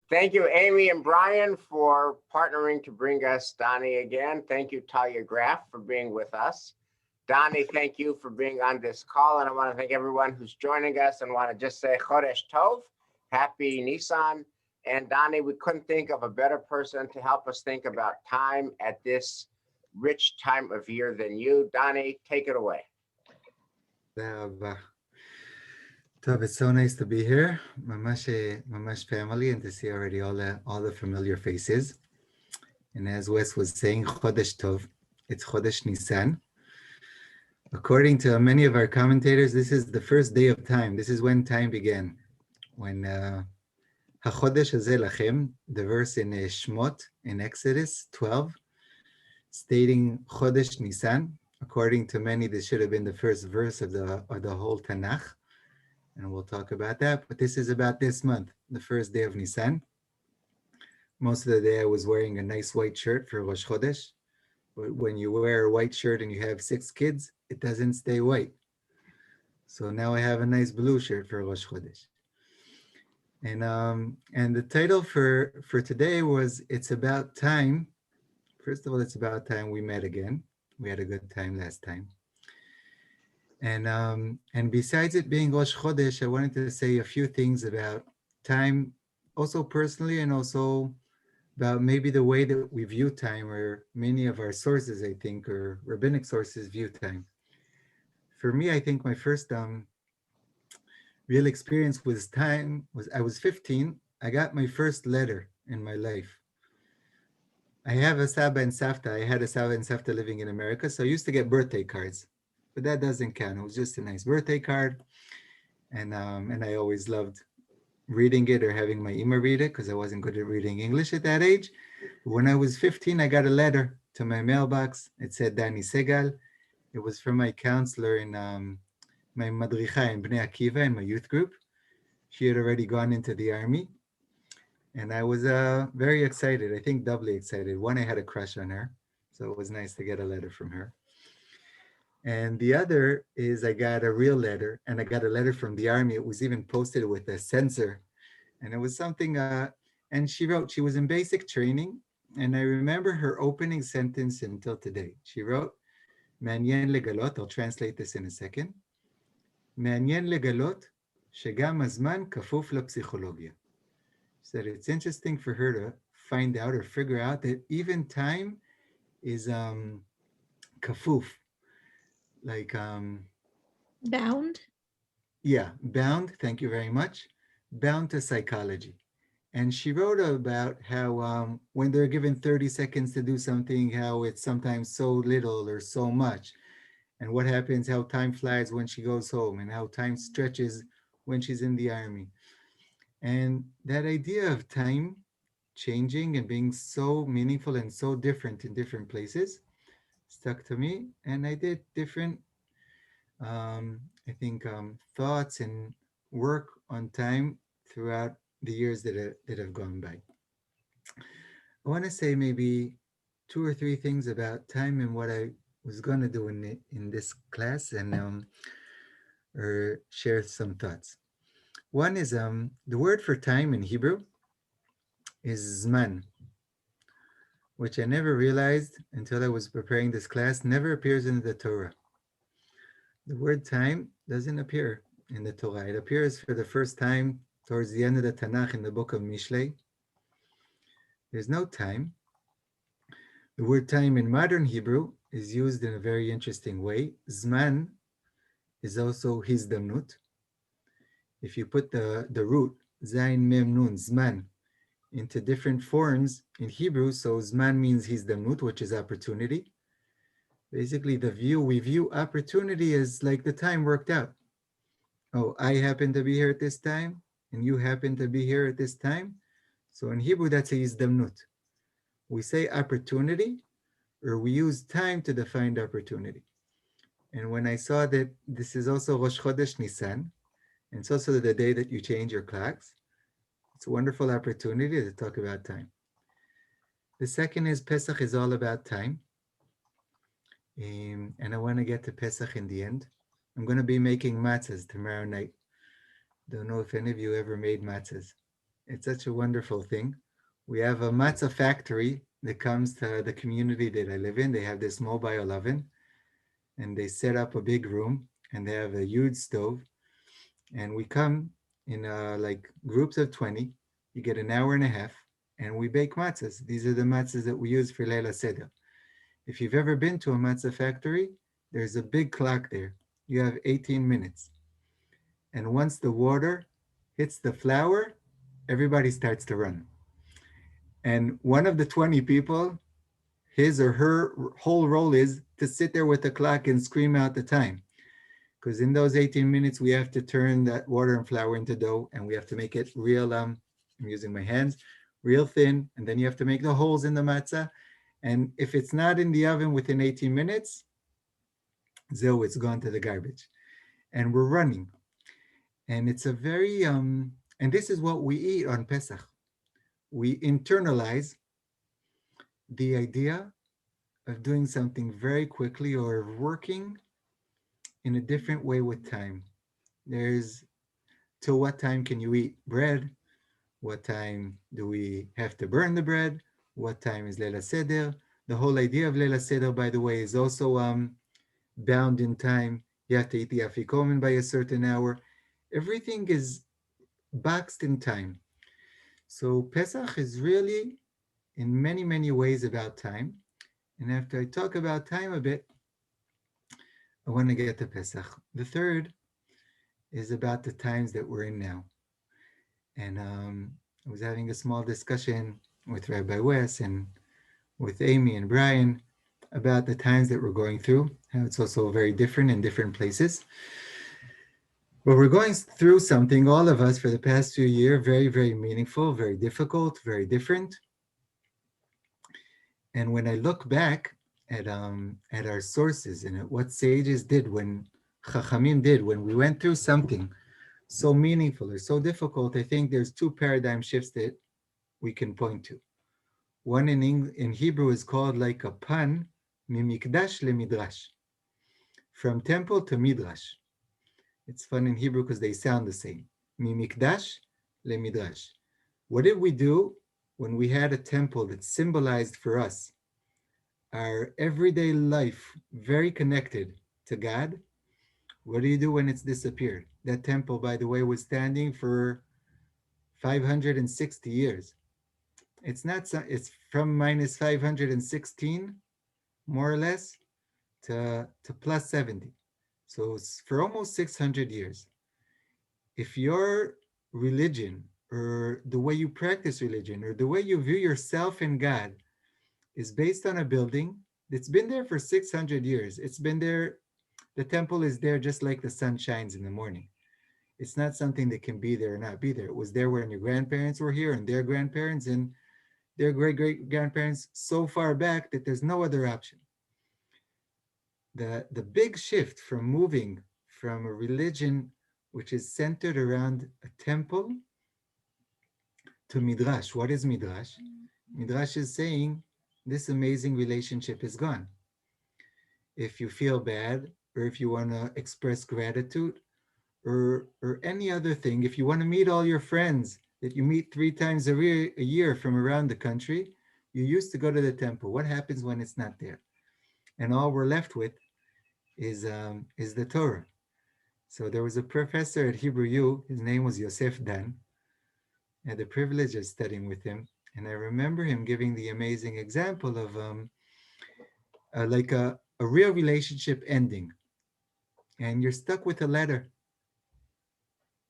Thank you, Amy and Brian, for partnering to bring us Dani again. Thank you, Talia Graff, for being with us. Dani, thank you for being on this call. And I want to thank everyone who's joining us and want to just say Chodesh Tov, Happy Nisan. And Dani, we couldn't think of a better person to help us think about time at this rich time of year than you. Dani, take it away. Tov, it's so nice to be here. Mamash family, and to see already all the familiar faces. And as Wes was saying, Chodesh Tov, it's Chodesh Nisan. According to many of our commentators, this is the first day of time. This is when time began. When HaChodesh Hazeh Lachem, the verse in Shmot, in Exodus 12, stating Chodesh Nisan. According to many, this should have been the first verse of the whole Tanakh. And we'll talk about that. But this is about this month, the first day of Nisan. Most of the day I was wearing a nice white shirt for Rosh Chodesh. But when you wear a white shirt and you have 6 kids, it doesn't stay white. So now I have a nice blue shirt for Rosh Chodesh. And the title for today was It's About Time. First of all, it's about time we met again. We had a good time last time. And besides it being Rosh Chodesh, I wanted to say a few things about time, also personally, and also about maybe the way that we view time, or many of our sources, I think, or rabbinic sources view time. For me, I think my first real experience with time was I was 15. I got my first letter in my life. I have a Saba and Safta. I had a Saba and Safta living in America, so I used to get birthday cards. But that doesn't count. It was just a nice birthday card. And I always loved reading it or having my Ima read it because I wasn't good at reading English at that age. But when I was 15, I got a letter to my mailbox. It said Dani Segal. It was from my counselor in my Madricha in Bnei Akiva in my youth group. She had already gone into the army. And I was very excited. I think doubly excited. One, I had a crush on her. So it was nice to get a letter from her. And the other is I got a real letter, and I got a letter from the army. It was even posted with a censor. And it was something, and she wrote, she was in basic training. And I remember her opening sentence until today. She wrote, מעניין לגלות, I'll translate this in a second. מעניין לגלות שגם הזמן כפוף לפסיכולוגיה. She said it's interesting for her to find out or figure out that even time is kafuf, like bound. Yeah, bound. Thank you very much. Bound to psychology. And she wrote about how when they're given 30 seconds to do something, how it's sometimes so little or so much, and what happens, how time flies when she goes home, and how time stretches when she's in the army. And that idea of time changing and being so meaningful and so different in different places stuck to me. And I did different, I think, thoughts and work on time throughout the years that have gone by. I want to say maybe 2 or 3 things about time and what I was going to do in this class, and or share some thoughts. One is the word for time in Hebrew is zman, which I never realized until I was preparing this class, never appears in the Torah. The word time doesn't appear in the Torah. It appears for the first time towards the end of the Tanakh in the book of Mishlei. There's no time. The word time in modern Hebrew is used in a very interesting way. Zman is also hizdamnut. If you put the root, zayin mem nun, zman, into different forms in Hebrew, so zman means hizdamnut, which is opportunity. Basically, we view opportunity as like the time worked out. Oh, I happen to be here at this time, and you happen to be here at this time. So in Hebrew, that's a hizdamnut. We say opportunity, or we use time to define opportunity. And when I saw that this is also Rosh Chodesh Nisan, and it's also the day that you change your clocks, it's a wonderful opportunity to talk about time. The second is Pesach is all about time. And I want to get to Pesach in the end. I'm going to be making matzahs tomorrow night. Don't know if any of you ever made matzahs. It's such a wonderful thing. We have a matzah factory that comes to the community that I live in. They have this mobile oven, and they set up a big room, and they have a huge stove. And we come in like groups of 20. You get an hour and a half, and we bake matzahs. These are the matzahs that we use for Leila Seder. If you've ever been to a matzah factory, there's a big clock there. You have 18 minutes. And once the water hits the flour, everybody starts to run. And one of the 20 people, his or her whole role is to sit there with the clock and scream out the time. Because in those 18 minutes, we have to turn that water and flour into dough, and we have to make it real, I'm using my hands, real thin. And then you have to make the holes in the matzah. And if it's not in the oven within 18 minutes, it's gone to the garbage. And we're running. And it's a very, and this is what we eat on Pesach. We internalize the idea of doing something very quickly or working in a different way with time. There's, till what time can you eat bread? What time do we have to burn the bread? What time is Leila Seder? The whole idea of Leila Seder, by the way, is also bound in time. You have to eat the afikomen by a certain hour. Everything is boxed in time. So Pesach is really, in many, many ways, about time. And after I talk about time a bit, I want to get to Pesach. The third is about the times that we're in now. And I was having a small discussion with Rabbi Wes and with Amy and Brian about the times that we're going through, how it's also very different in different places. But we're going through something, all of us, for the past few years, very, very meaningful, very difficult, very different. And when I look back at our sources and at what sages did when Chachamim did when we went through something so meaningful or so difficult, I think there's two paradigm shifts that we can point to. One in Hebrew is called like a pun, mimikdash le midrash, from temple to midrash. It's fun in Hebrew because they sound the same. Mimikdash le midrash. What did we do when we had a temple that symbolized for us our everyday life, very connected to God? What do you do when it's disappeared? That temple, by the way, was standing for 560 years. It's not, it's from minus 516, more or less, to plus 70. So it's for almost 600 years. If your religion or the way you practice religion or the way you view yourself and God is based on a building that's been there for 600 years, it's been there, the temple is there just like the sun shines in the morning. It's not something that can be there or not be there. It was there when your grandparents were here and their grandparents and their great-great-grandparents so far back that there's no other option. The big shift from moving from a religion which is centered around a temple to Midrash. What is Midrash? Midrash is saying this amazing relationship is gone. If you feel bad, or if you want to express gratitude, or any other thing, if you want to meet all your friends that you meet 3 times a year from around the country, you used to go to the temple. What happens when it's not there? And all we're left with is the Torah. So there was a professor at Hebrew U, his name was Yosef Dan. I had the privilege of studying with him. And I remember him giving the amazing example of like a real relationship ending. And you're stuck with a letter.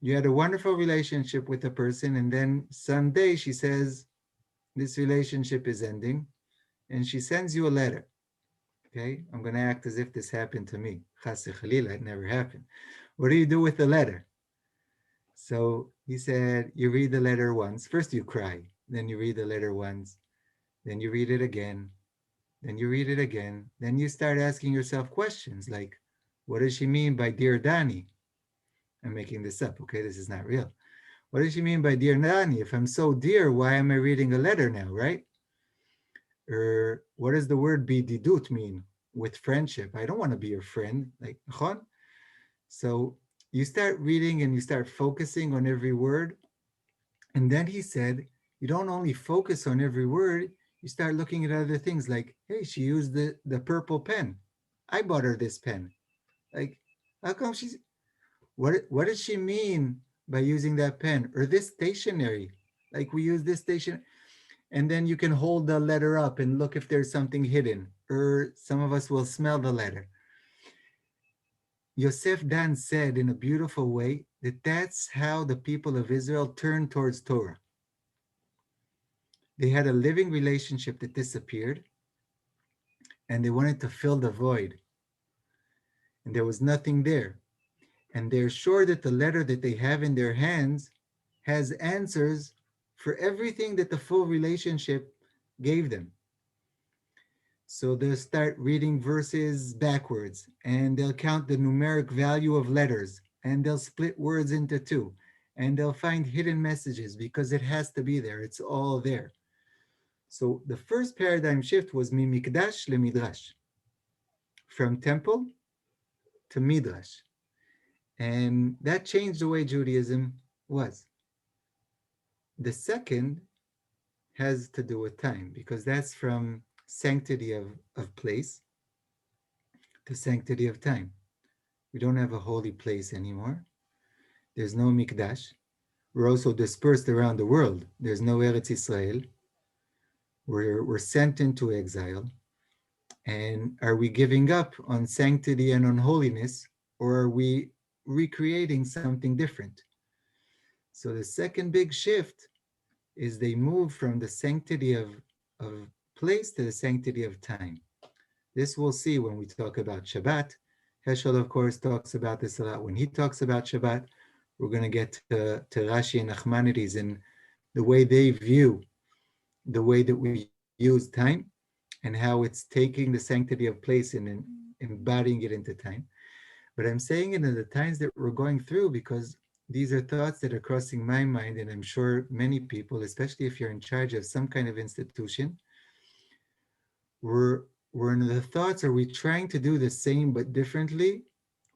You had a wonderful relationship with a person, and then someday she says, this relationship is ending, and she sends you a letter. Okay, I'm going to act as if this happened to me. Chas v'chalila, it never happened. What do you do with the letter? So he said, you read the letter once. First you cry, then you read the letter once, then you read it again, then you read it again. Then you start asking yourself questions like, what does she mean by dear Dani? I'm making this up, okay? This is not real. What does she mean by dear Dani? If I'm so dear, why am I reading a letter now, right? Or what does the word bididut mean with friendship? I don't want to be your friend, like, chon. So you start reading and you start focusing on every word. And then he said, you don't only focus on every word, you start looking at other things like, hey, she used the purple pen. I bought her this pen. Like, how come she's, what does she mean by using that pen? Or this stationery? Like we use this station, and then you can hold the letter up and look if there's something hidden. Or some of us will smell the letter. Yosef Dan said in a beautiful way that that's how the people of Israel turned towards Torah. They had a living relationship that disappeared, and they wanted to fill the void, and there was nothing there. And they're sure that the letter that they have in their hands has answers for everything that the full relationship gave them. So they'll start reading verses backwards, and they'll count the numeric value of letters, and they'll split words into two, and they'll find hidden messages because it has to be there. It's all there. So the first paradigm shift was mimikdash le midrash, from temple to midrash. And that changed the way Judaism was. The second has to do with time, because that's from sanctity of place to sanctity of time. We don't have a holy place anymore. There's no mikdash. We're also dispersed around the world. There's no Eretz Israel. We're sent into exile. And are we giving up on sanctity and on holiness, or are we recreating something different? So the second big shift is they move from the sanctity of place to the sanctity of time. This we'll see when we talk about Shabbat. Heschel, of course, talks about this a lot. When he talks about Shabbat, we're going to get to Rashi and Nachmanides and the way they view the way that we use time and how it's taking the sanctity of place and embodying it into time. But I'm saying it in the times that we're going through because these are thoughts that are crossing my mind, and I'm sure many people, especially if you're in charge of some kind of institution, we're in the thoughts, are we trying to do the same but differently,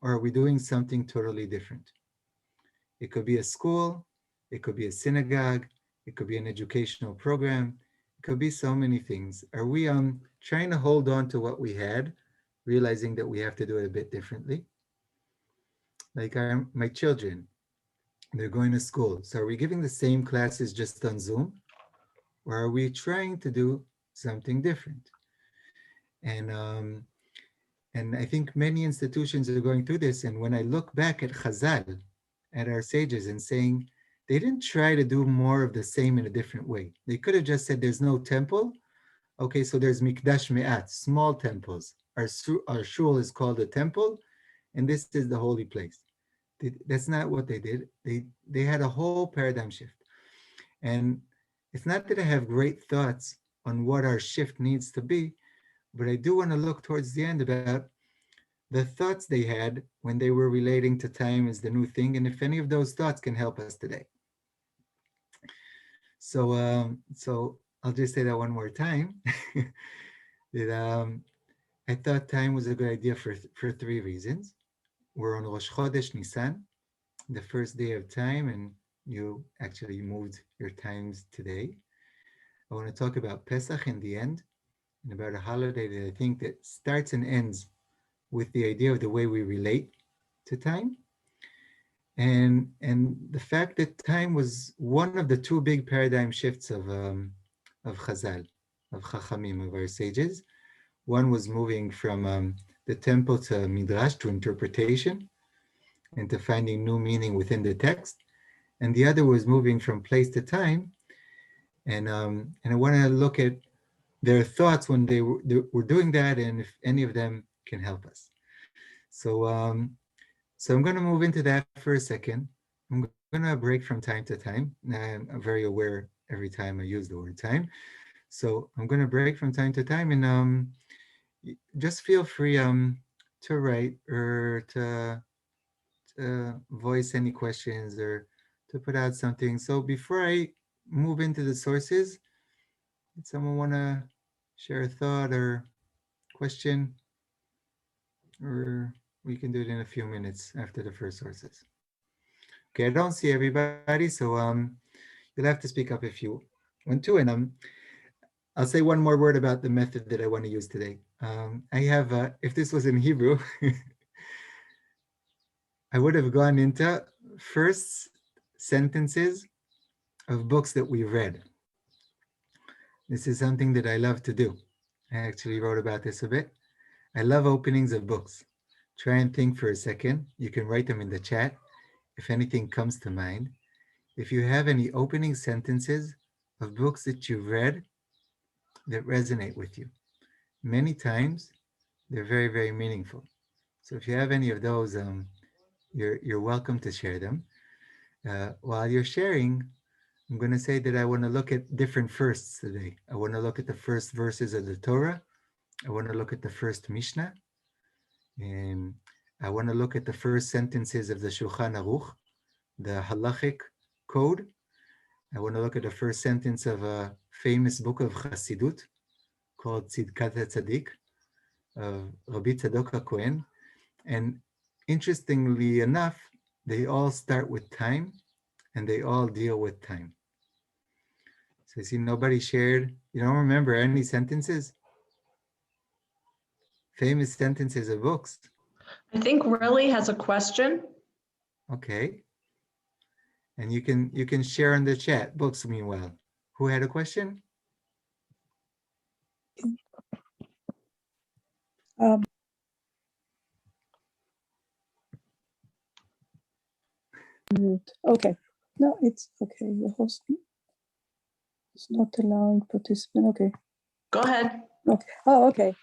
or are we doing something totally different? It could be a school, it could be a synagogue, it could be an educational program, it could be so many things. Are we trying to hold on to what we had, realizing that we have to do it a bit differently? Like my children, they're going to school. So are we giving the same classes just on Zoom? Or are we trying to do something different? And I think many institutions are going through this. And when I look back at Chazal, at our sages, and saying they didn't try to do more of the same in a different way. They could have just said there's no temple. Okay, so there's mikdash me'at, small temples. Our shul is called a temple, and this is the holy place. That's not what they did. They had a whole paradigm shift. And it's not that I have great thoughts on what our shift needs to be, but I do want to look towards the end about the thoughts they had when they were relating to time as the new thing, and if any of those thoughts can help us today. So I'll just say that one more time. that I thought time was a good idea for three reasons. We're on Rosh Chodesh Nisan, the first day of time, and you actually moved your times today. I want to talk about Pesach in the end, and about a holiday that I think that starts and ends with the idea of the way we relate to time. And the fact that time was one of the two big paradigm shifts of Chazal, of Chachamim, of our sages. One was moving from the temple to Midrash, to interpretation, and to finding new meaning within the text. And the other was moving from place to time. And I want to look at their thoughts when they were doing that, and if any of them can help us. So I'm going to move into that for a second. I'm going to break from time to time. I'm very aware every time I use the word time. So I'm going to break from time to time, and just feel free to write or to voice any questions or to put out something. So before I move into the sources, did someone want to share a thought or question? Or we can do it in a few minutes after the first sources. Okay, I don't see everybody, so You'll have to speak up if you want to. And I'll say one more word about the method that I want to use today. I have, if this was in Hebrew, I would have gone into first sentences of books that we read. This is something that I love to do. I actually wrote about this a bit. I love openings of books. Try and think for a second. You can write them in the chat if anything comes to mind. If you have any opening sentences of books that you've read that resonate with you. Many times, they're very, very meaningful. So if you have any of those, you're welcome to share them. While you're sharing, I'm going to say that I want to look at different firsts today. I want to look at the first verses of the Torah. I want to look at the first Mishnah. And I want to look at the first sentences of the Shulchan Aruch, the halachic code. I want to look at the first sentence of a famous book of Chassidut called Tzidkat HaTzadik of Rabbi Tzadok HaKohen. And interestingly enough, they all start with time and they all deal with time. So I see nobody shared. You don't remember any sentences? Famous sentences of books. I think Relly has a question. Okay. And you can share in the chat books meanwhile. Who had a question? Okay. No, it's okay. The host is not allowing participant. Okay. Go ahead. Okay. Oh, okay.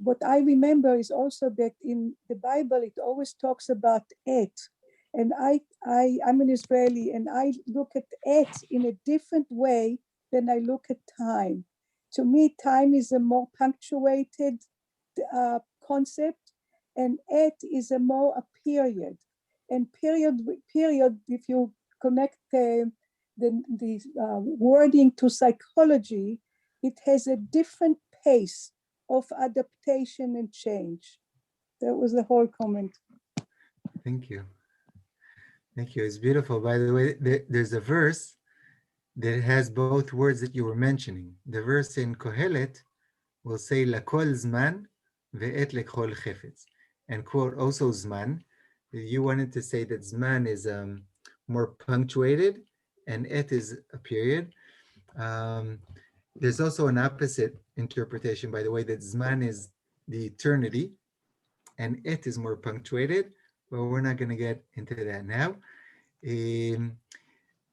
What I remember is also that in the Bible it always talks about et, and I'm an Israeli and I look at et in a different way than I look at time. To me, time is a more punctuated concept, and et is a more a period. And period, if you connect the wording to psychology, it has a different pace of adaptation and change. That was the whole comment. Thank you. Thank you. It's beautiful. By the way, there's a verse that has both words that you were mentioning. The verse in Kohelet will say lakol zman ve'et lekol chefetz, and quote also zman. You wanted to say that zman is more punctuated and et is a period. There's also an opposite interpretation, by the way, that zman is the eternity and et is more punctuated, but we're not going to get into that now.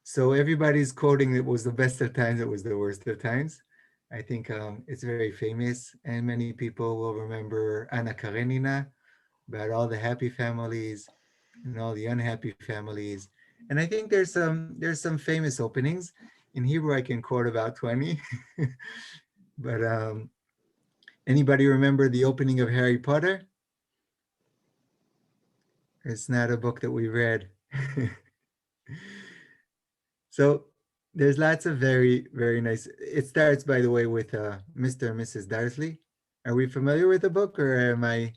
So everybody's quoting it was the best of times, it was the worst of times. I think it's very famous, and many people will remember Anna Karenina, about all the happy families and all the unhappy families. And I think there's some famous openings. In Hebrew, I can quote about 20. But anybody remember the opening of Harry Potter? It's not a book that we read. So there's lots of very, very nice. It starts, by the way, with Mr. and Mrs. Darsley. Are we familiar with the book, or am I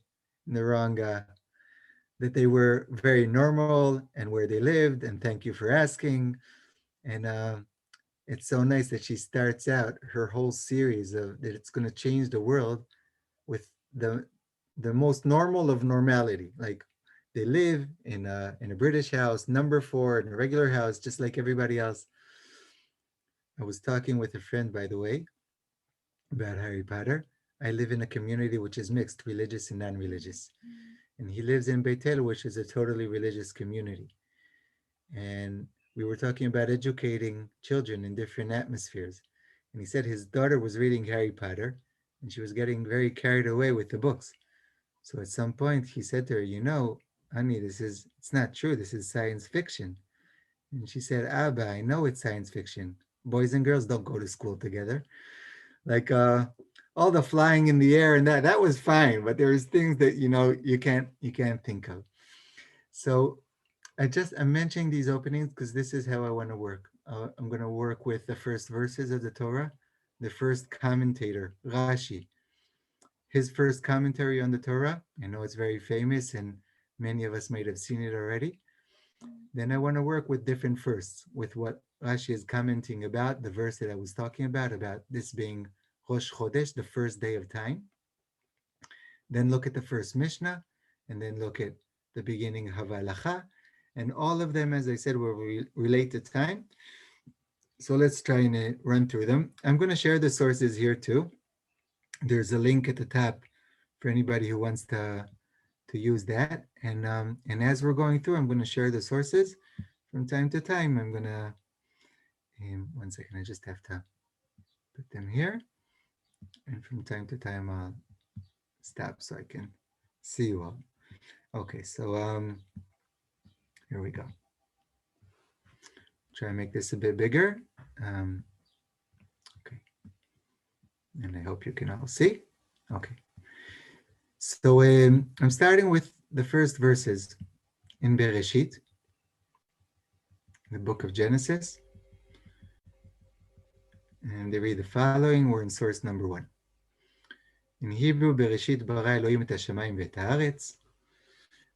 in the wrong? That they were very normal and where they lived, and thank you for asking. And it's so nice that she starts out her whole series of that it's going to change the world with the most normal of normality. Like they live in a British house, number 4, in a regular house, just like everybody else. I was talking with a friend, by the way, about Harry Potter. I live in a community which is mixed, religious and non-religious. And he lives in Beit El, which is a totally religious community. And we were talking about educating children in different atmospheres. And he said his daughter was reading Harry Potter and she was getting very carried away with the books. So at some point he said to her, you know, honey, it's not true. This is science fiction. And she said, Abba, I know it's science fiction. Boys and girls don't go to school together. Like all the flying in the air and that was fine, but there's things that, you know, you can't think of. So I'm mentioning these openings because this is how I want to work. I'm going to work with the first verses of the Torah, the first commentator, Rashi. His first commentary on the Torah, I know it's very famous and many of us might have seen it already. Then I want to work with different firsts, with what Rashi is commenting about, the verse that I was talking about this being Rosh Chodesh, the first day of time. Then look at the first Mishnah, and then look at the beginning of Halacha. And all of them, as I said, will relate to time. So let's try and run through them. I'm going to share the sources here too. There's a link at the top for anybody who wants to use that. And as we're going through, I'm going to share the sources from time to time. I'm going to, 1 second, I just have to put them here. And from time to time, I'll stop so I can see you all. Okay, so here we go. Try and make this a bit bigger. Okay. And I hope you can all see. Okay. So I'm starting with the first verses in Bereshit, the book of Genesis. And they read the following. We're in source number 1. In Hebrew, Bereshit bara Elohim et hashamayim ve'et haaretz.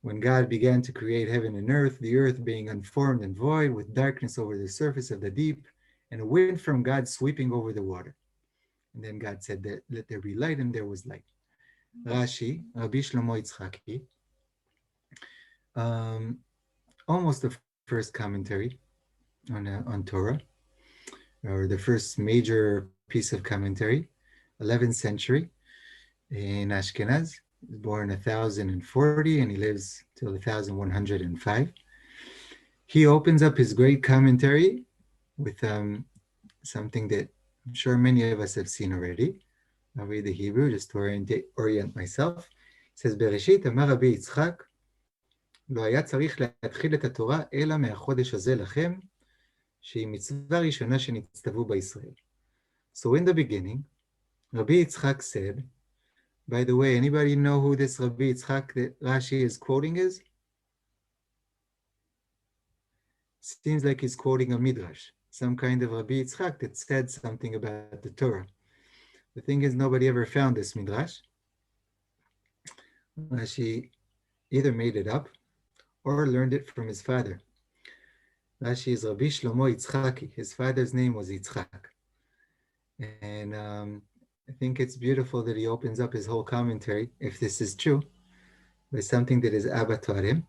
When God began to create heaven and earth, the earth being unformed and void, with darkness over the surface of the deep, and a wind from God sweeping over the water. And then God said that let there be light, and there was light. Rashi, Rabbi Shlomo Yitzchaki, almost the first commentary on Torah, or the first major piece of commentary, 11th century in Ashkenaz. He was born 1040 and he lives till 1105. He opens up his great commentary with something that I'm sure many of us have seen already. I'll read the Hebrew just to orient myself. It says, Bereshit אמר רבי יצחק, לא היה צריך להתחיל את התורה אלא מהחודש הזה לכם, שהיא מצווה ראשונה שנצטוו בישראל. So in the beginning, Rabbi Yitzchak said, by the way, anybody know who this Rabbi Yitzchak that Rashi is quoting is? Seems like he's quoting a Midrash, some kind of Rabbi Yitzchak that said something about the Torah. The thing is, nobody ever found this Midrash. Rashi either made it up or learned it from his father. Rashi is Rabbi Shlomo Yitzchaki. His father's name was Yitzchak. And I think it's beautiful that he opens up his whole commentary, if this is true, by something that is Abba taught him.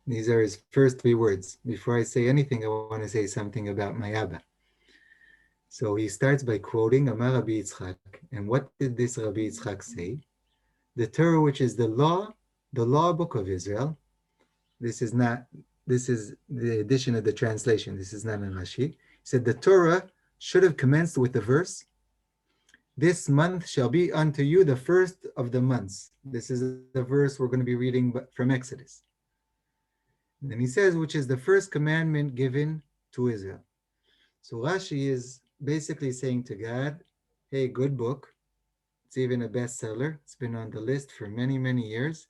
These are his first 3 words. Before I say anything, I want to say something about my Abba. So he starts by quoting Amar Rabbi Yitzchak. And what did this Rabbi Yitzchak say? The Torah, which is the law book of Israel. This is the addition of the translation. This is not in Rashi. He said the Torah should have commenced with the verse, this month shall be unto you the first of the months. This is the verse we're going to be reading from Exodus. And then he says, which is the first commandment given to Israel. So Rashi is basically saying to God, hey, good book. It's even a bestseller. It's been on the list for many, many years.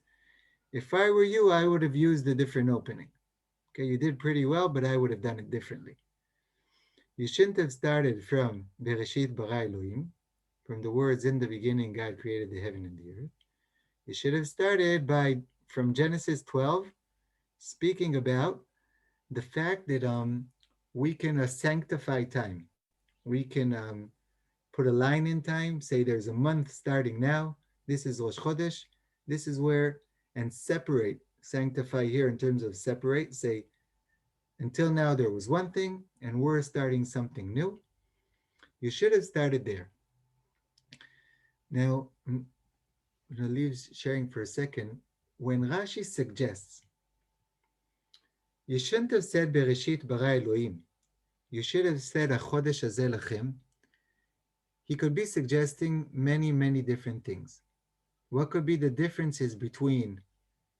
If I were you, I would have used a different opening. Okay, you did pretty well, but I would have done it differently. You shouldn't have started from Bereshit bara Elohim, from the words in the beginning, God created the heaven and the earth. You should have started from Genesis 12, speaking about the fact that we can sanctify time. We can put a line in time, say there's a month starting now. This is Rosh Chodesh. This is where, and separate, sanctify here in terms of separate, say, until now there was one thing, and we're starting something new. You should have started there. Now, I'm going to leave sharing for a second. When Rashi suggests, you shouldn't have said Bereshit bara Elohim. You should have said HaChodesh Hazeh Lachem. He could be suggesting many, many different things. What could be the differences between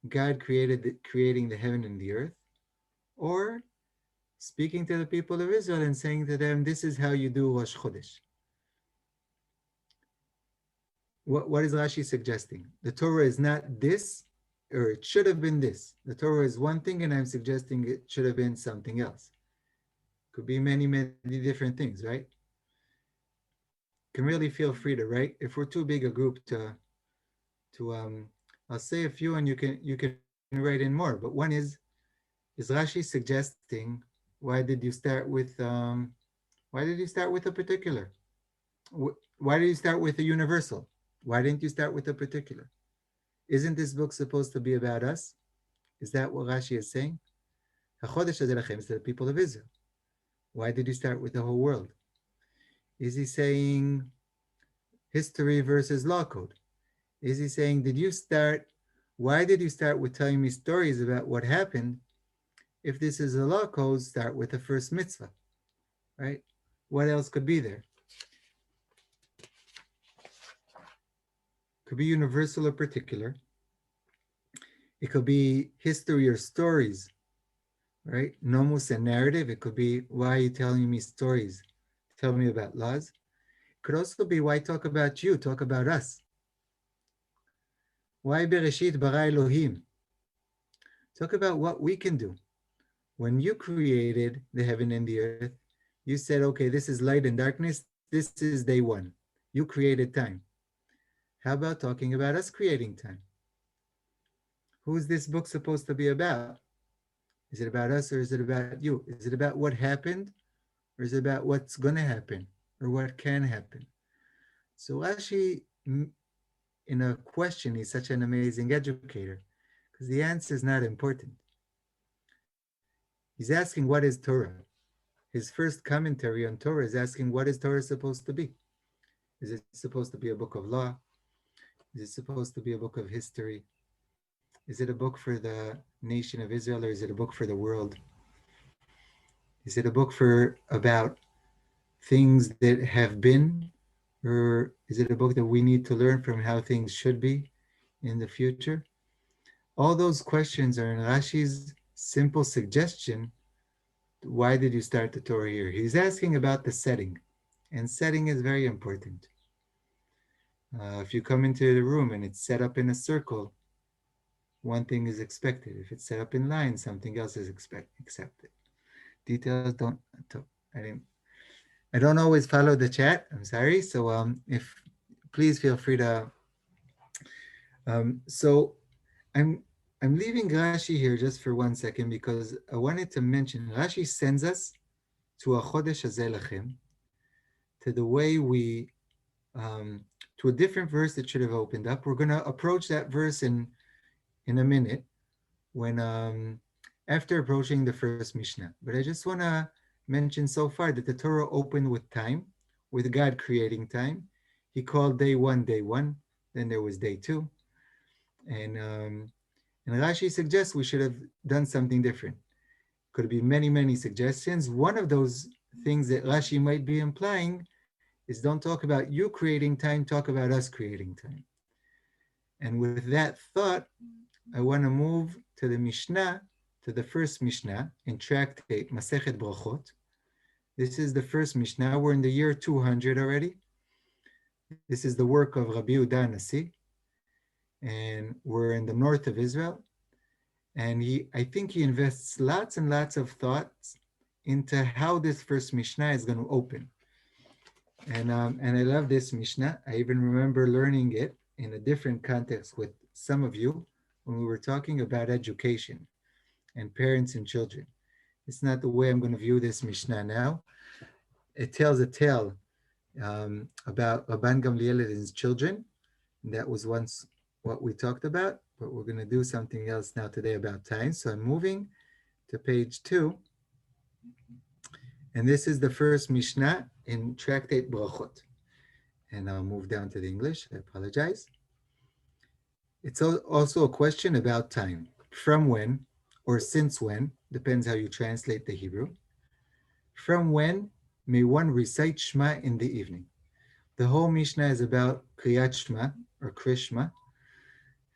God creating the heaven and the earth, or speaking to the people of Israel and saying to them, this is how you do Rosh Chodesh. What is Rashi suggesting? The Torah is not this, or it should have been this. The Torah is one thing, and I'm suggesting it should have been something else. Could be many, many different things, right? Can really feel free to write. If we're too big a group I'll say a few, and you can write in more. But one is, is Rashi suggesting, why did you start with a particular? Why did you start with a universal? Why didn't you start with a particular? Isn't this book supposed to be about us? Is that what Rashi is saying? HaChodesh Hazeh Lachem is the people of Israel. Why did you start with the whole world? Is he saying history versus law code? Is he saying, why did you start with telling me stories about what happened? If this is a law code, start with the first mitzvah, right? What else could be there? Could be universal or particular. It could be history or stories, right? Nomos and narrative. It could be, why are you telling me stories? Tell me about laws. It could also be, why talk about you? Talk about us. Why Bereshit bara Elohim? Talk about what we can do. When you created the heaven and the earth, you said, okay, this is light and darkness. This is day one. You created time. How about talking about us creating time? Who's this book supposed to be about? Is it about us or is it about you? Is it about what happened or is it about what's going to happen or what can happen? So Rashi, in a question, he's such an amazing educator because the answer is not important. He's asking, what is Torah? His first commentary on Torah is asking, what is Torah supposed to be? Is it supposed to be a book of law? Is it supposed to be a book of history? Is it a book for the nation of Israel or is it a book for the world? Is it a book about things that have been, or is it a book that we need to learn from how things should be in the future? All those questions are in Rashi's simple suggestion. Why did you start the Torah here? He's asking about the setting, and setting is very important. If you come into the room and it's set up in a circle, one thing is expected. If it's set up in line, something else is accepted. Details I don't always follow the chat. I'm sorry. So if please feel free to. So I'm leaving Rashi here just for 1 second because I wanted to mention Rashi sends us to a Chodesh Hazeh Lachem, to the way we to a different verse that should have opened up. We're going to approach that verse in a minute when after approaching the first Mishnah. But I just want to mention so far that the Torah opened with time, with God creating time. He called day one, then there was day two. And Rashi suggests we should have done something different. Could be many, many suggestions. One of those things that Rashi might be implying is don't talk about you creating time, talk about us creating time. And with that thought, I want to move to the Mishnah, to the first Mishnah in Tractate Masechet Brachot. This is the first Mishnah. We're in the year 200 already. This is the work of Rabbi Yehuda Nasi, and we're in the north of Israel. And I think he invests lots and lots of thoughts into how this first Mishnah is going to open. And I love this Mishnah. I even remember learning it in a different context with some of you when we were talking about education and parents and children. It's not the way I'm going to view this Mishnah now. It tells a tale about Rabban Gamliel and his children. That was once what we talked about, but we're going to do something else now today about time. So I'm moving to page 2. And this is the first Mishnah in Tractate Brachot. And I'll move down to the English. I apologize. It's also a question about time. From when, or since when, depends how you translate the Hebrew. From when may one recite Shema in the evening? The whole Mishnah is about Kriyat Shema, or Krishma,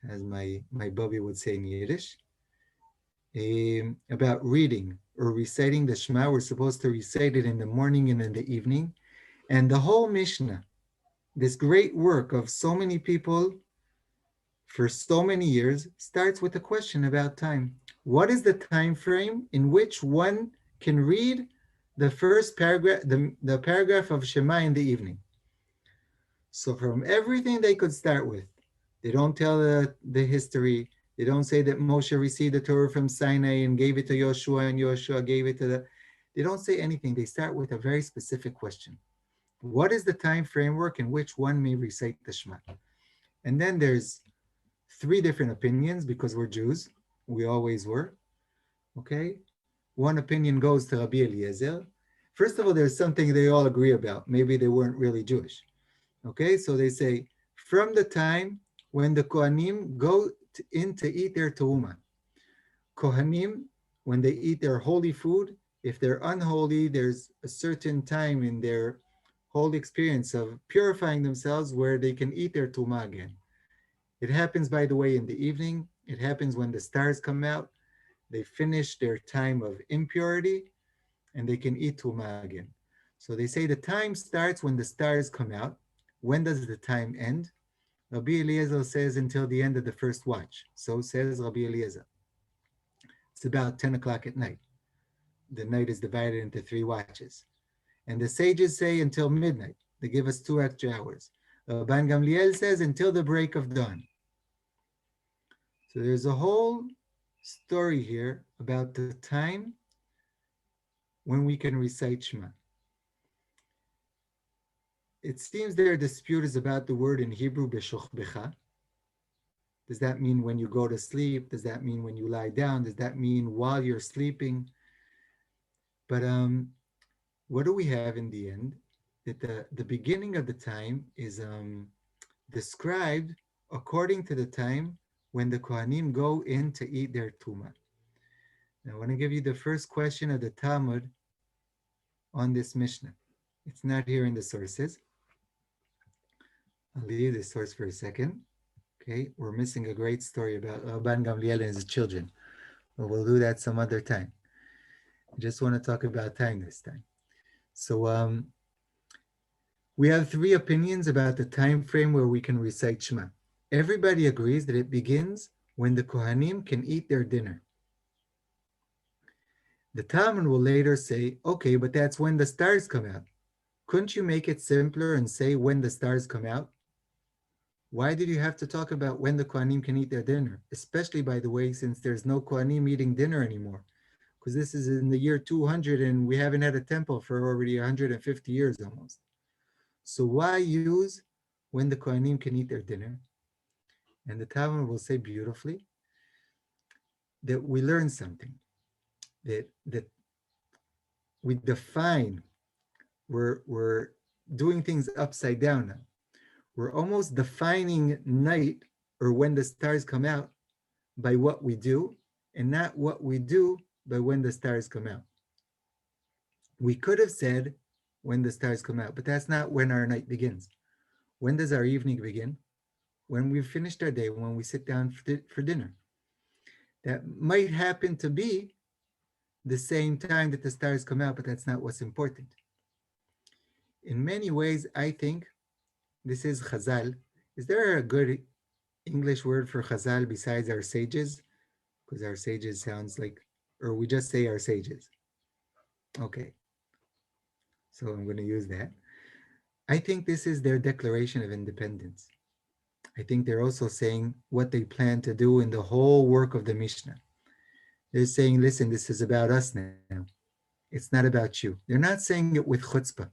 as my Bubby would say in Yiddish. About reading or reciting the Shema. We're supposed to recite it in the morning and in the evening. And the whole Mishnah, this great work of so many people for so many years, starts with a question about time. What is the time frame in which one can read the first paragraph, the paragraph of Shema in the evening? So from everything they could start with, they don't tell the history, They don't say that Moshe received the Torah from Sinai and gave it to Joshua and Joshua gave it to the, they don't say anything. They start with a very specific question. What is the time framework in which one may recite the Shema? And then there's 3 different opinions because we're Jews. We always were, okay? One opinion goes to Rabbi Eliezer. First of all, there's something they all agree about. Maybe they weren't really Jewish, okay? So they say, from the time when the Kohanim go in to eat their Teruma. Kohanim, when they eat their holy food, if they're unholy, there's a certain time in their whole experience of purifying themselves where they can eat their Teruma again. It happens, by the way, in the evening. It happens when the stars come out. They finish their time of impurity and they can eat Teruma again. So they say the time starts when the stars come out. When does the time end? Rabbi Eliezer says until the end of the first watch. So says Rabbi Eliezer. It's about 10 o'clock at night. The night is divided into 3 watches. And the sages say until midnight. They give us 2 extra hours. Rabban Gamliel says until the break of dawn. So there's a whole story here about the time when we can recite Shema. It seems their dispute is about the word in Hebrew, beshochbecha. Does that mean when you go to sleep? Does that mean when you lie down? Does that mean while you're sleeping? But what do we have in the end? That the beginning of the time is described according to the time when the Kohanim go in to eat their Tuma. Now I want to give you the first question of the Talmud on this Mishnah. It's not here in the sources. I'll leave the source for a second. Okay, we're missing a great story about Rabban Gamliel and his children, but we'll do that some other time. I just want to talk about time this time. So we have 3 opinions about the time frame where we can recite Shema. Everybody agrees that it begins when the Kohanim can eat their dinner. The Talmud will later say, okay, but that's when the stars come out. Couldn't you make it simpler and say when the stars come out? Why did you have to talk about when the Kohanim can eat their dinner? Especially, by the way, since there's no Kohanim eating dinner anymore. Because this is in the year 200 and we haven't had a temple for already 150 years almost. So why use when the Kohanim can eat their dinner? And the Talmud will say beautifully that we learn something. That we define, we're doing things upside down now. We're almost defining night or when the stars come out by what we do and not what we do by when the stars come out. We could have said when the stars come out, but that's not when our night begins. When does our evening begin? When we've finished our day, when we sit down for dinner. That might happen to be the same time that the stars come out, but that's not what's important. In many ways, I think this is Chazal. Is there a good English word for Chazal besides our sages? Because our sages sounds like, or we just say our sages. Okay. So I'm going to use that. I think this is their declaration of independence. I think they're also saying what they plan to do in the whole work of the Mishnah. They're saying, listen, this is about us now. It's not about you. They're not saying it with chutzpah.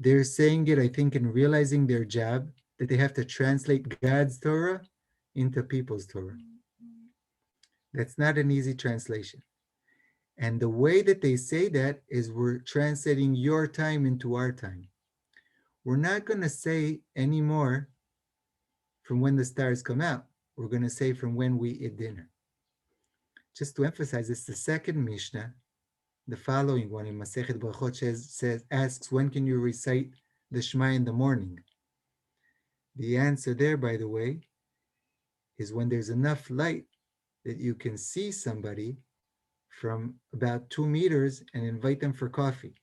They're saying it, I think, in realizing their job, that they have to translate God's Torah into people's Torah. That's not an easy translation. And the way that they say that is we're translating your time into our time. We're not going to say anymore from when the stars come out. We're going to say from when we eat dinner. Just to emphasize, it's the second Mishnah. The following one in Masechet Brachot asks, when can you recite the Shema in the morning? The answer there, by the way, is when there's enough light that you can see somebody from about 2 meters and invite them for coffee.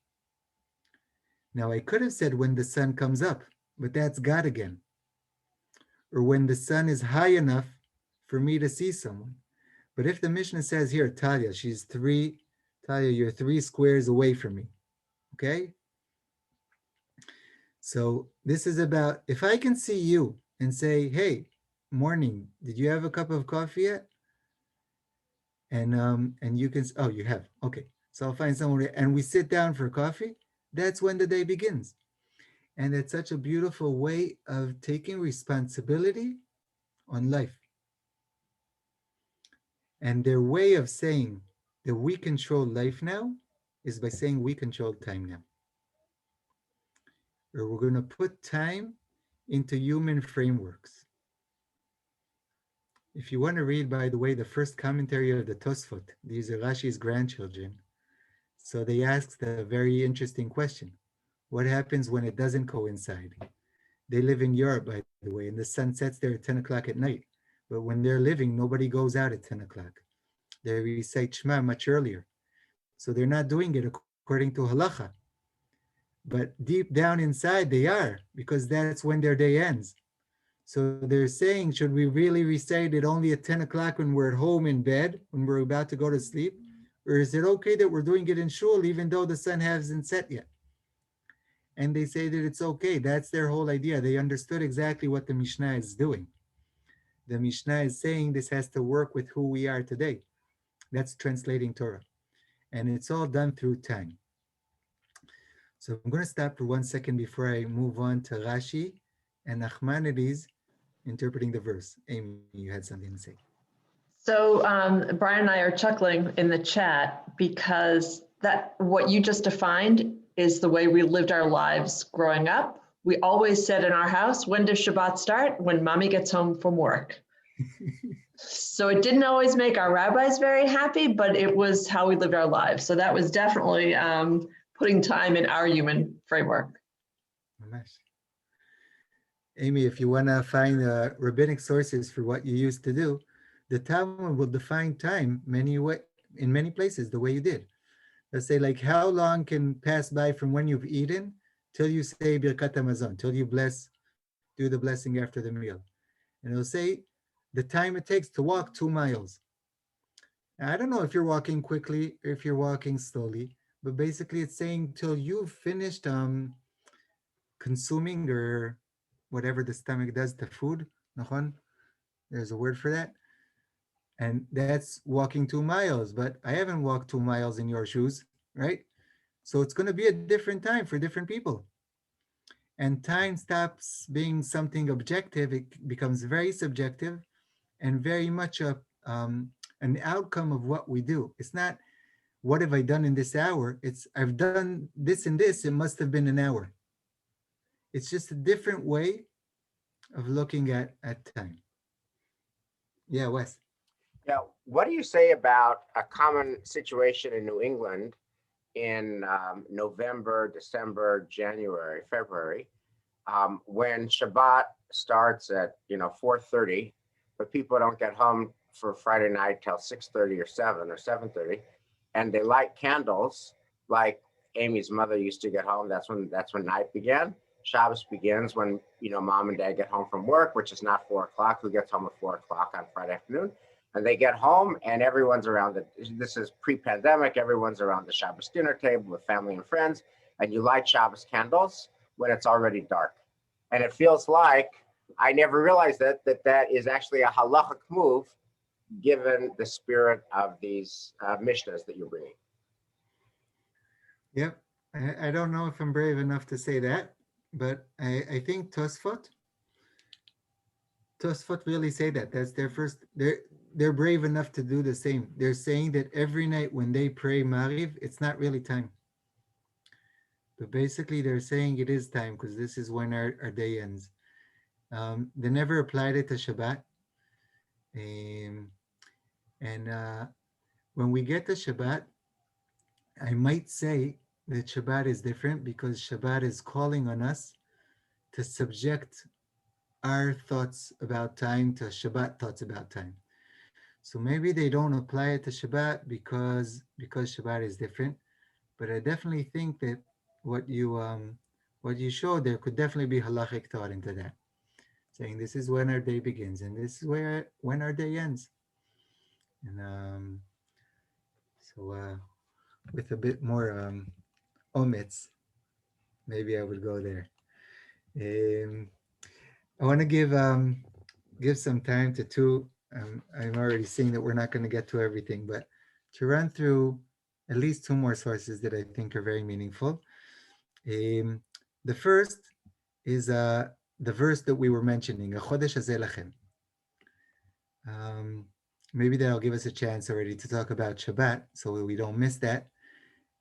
Now, I could have said when the sun comes up, but that's God again. Or when the sun is high enough for me to see someone. But if the Mishnah says here, Talia, Talia, you're 3 squares away from me, okay? So this is about, if I can see you and say, hey, morning, did you have a cup of coffee yet? And you can, oh, you have, okay. So I'll find someone, and we sit down for coffee. That's when the day begins. And it's such a beautiful way of taking responsibility on life. And their way of saying that we control life now is by saying we control time now. Or we're going to put time into human frameworks. If you want to read, by the way, the first commentary of the Tosfot, these are Rashi's grandchildren. So they asked a very interesting question. What happens when it doesn't coincide? They live in Europe, by the way, and the sun sets there at 10 o'clock at night. But when they're living, nobody goes out at 10 o'clock. They recite Shema much earlier. So they're not doing it according to halacha. But deep down inside, they are, because that's when their day ends. So they're saying, should we really recite it only at 10 o'clock when we're at home in bed, when we're about to go to sleep? Or is it okay that we're doing it in shul, even though the sun hasn't set yet? And they say that it's okay. That's their whole idea. They understood exactly what the Mishnah is doing. The Mishnah is saying this has to work with who we are today. That's translating Torah. And it's all done through time. So I'm going to stop for 1 second before I move on to Rashi and Nachmanides interpreting the verse. Amy, you had something to say. So Brian and I are chuckling in the chat because that what you just defined is the way we lived our lives growing up. We always said in our house, when does Shabbat start? When mommy gets home from work. So it didn't always make our rabbis very happy, but it was how we lived our lives. So that was definitely putting time in our human framework. Nice. Amy, if you want to find rabbinic sources for what you used to do, the Talmud will define time in many places the way you did. Let's say, like, how long can pass by from when you've eaten till you say Birkat Hamazon, till you do the blessing after the meal. And it'll say the time it takes to walk 2 miles. Now, I don't know if you're walking quickly or if you're walking slowly, but basically it's saying till you've finished consuming or whatever the stomach does to food. There's a word for that. And that's walking 2 miles, but I haven't walked 2 miles in your shoes, right? So it's going to be a different time for different people. And time stops being something objective. It becomes very subjective and very much an outcome of what we do. It's not, what have I done in this hour? It's, I've done this and this, it must have been an hour. It's just a different way of looking at time. Yeah, Wes. Yeah, what do you say about a common situation in New England in November, December, January, February, when Shabbat starts at 4:30, but people don't get home for Friday night till 6:30 or 7 or 7:30, and they light candles like Amy's mother used to get home. That's when night began. Shabbos begins when mom and dad get home from work, which is not 4 o'clock. Who gets home at 4 o'clock on Friday afternoon? And they get home and everyone's around this is pre-pandemic, everyone's around the Shabbos dinner table with family and friends, and you light Shabbos candles when it's already dark. And it feels like, I never realized that is actually a halachic move, given the spirit of these Mishnahs that you're bringing. Yep, I don't know if I'm brave enough to say that, but I think Tosfot really say that. That's their first, they're brave enough to do the same. They're saying that every night when they pray Mariv, it's not really time. But basically they're saying it is time because this is when our day ends. They never applied it to Shabbat. And when we get to Shabbat, I might say that Shabbat is different because Shabbat is calling on us to subject our thoughts about time to Shabbat thoughts about time. So maybe they don't apply it to Shabbat because Shabbat is different. But I definitely think that what you showed there could definitely be halachic thought into that, saying this is when our day begins and this is when our day ends. And so with a bit more omits, maybe I would go there. I want to give give some time to two. I'm already seeing that we're not going to get to everything, but to run through at least two more sources that I think are very meaningful. The first is the verse that we were mentioning, "Chodesh hazeh lachem." Maybe that'll give us a chance already to talk about Shabbat, so we don't miss that,